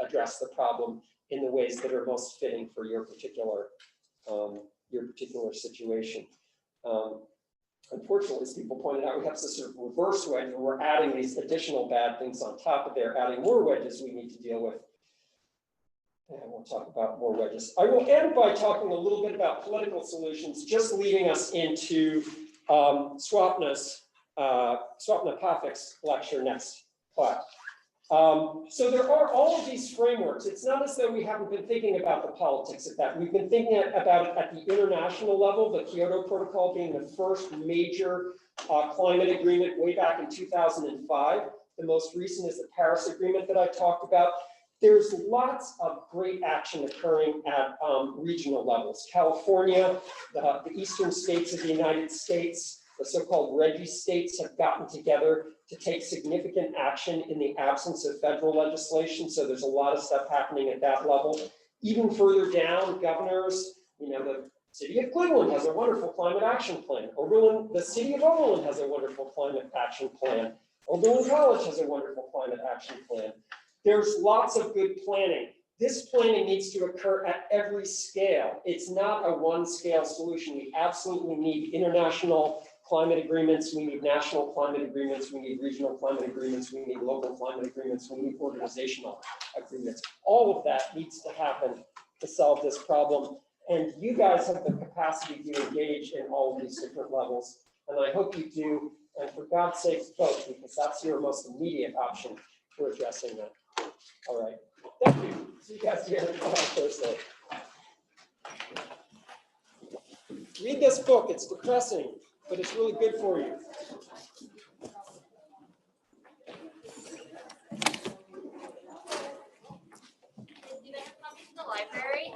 address the problem in the ways that are most fitting for your particular situation. Unfortunately, as people pointed out, we have this sort of reverse wedge where we're adding these additional bad things on top of there, adding more wedges we need to deal with. And we'll talk about more wedges. I will end by talking a little bit about political solutions, just leading us into Swapna Pathak's lecture next class. So there are all of these frameworks. It's not as though we haven't been thinking about the politics of that. We've been thinking about it at the international level, the Kyoto Protocol being the first major climate agreement way back in 2005. The most recent is the Paris Agreement that I talked about. There's lots of great action occurring at regional levels. California, the eastern states of the United States, the so-called RGGI states have gotten together to take significant action in the absence of federal legislation. So there's a lot of stuff happening at that level. Even further down, governors, the city of Cleveland has a wonderful climate action plan. The city of Oberlin has a wonderful climate action plan. Oberlin College has a wonderful climate action plan. There's lots of good planning. This planning needs to occur at every scale. It's not a one-scale solution. We absolutely need international climate agreements. We need national climate agreements. We need regional climate agreements. We need local climate agreements. We need organizational agreements. All of that needs to happen to solve this problem. And you guys have the capacity to engage in all of these different levels. And I hope you do. And for God's sake, vote, because that's your most immediate option for addressing that. All right. Thank you. See you guys here on Thursday. Read this book. It's depressing, but it's really good for you. Do they have copies in the library?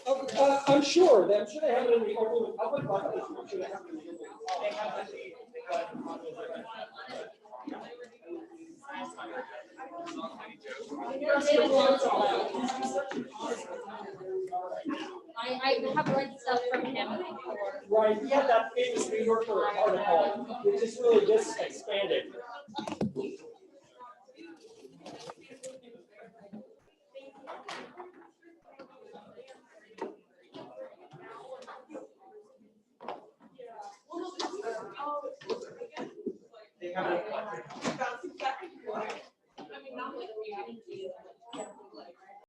Oh, I'm sure they have it in the Oberlin Public Library. I'm sure they have it in the I have read stuff from him before. Right, he had that famous New Yorker article, which is really just expanded. They have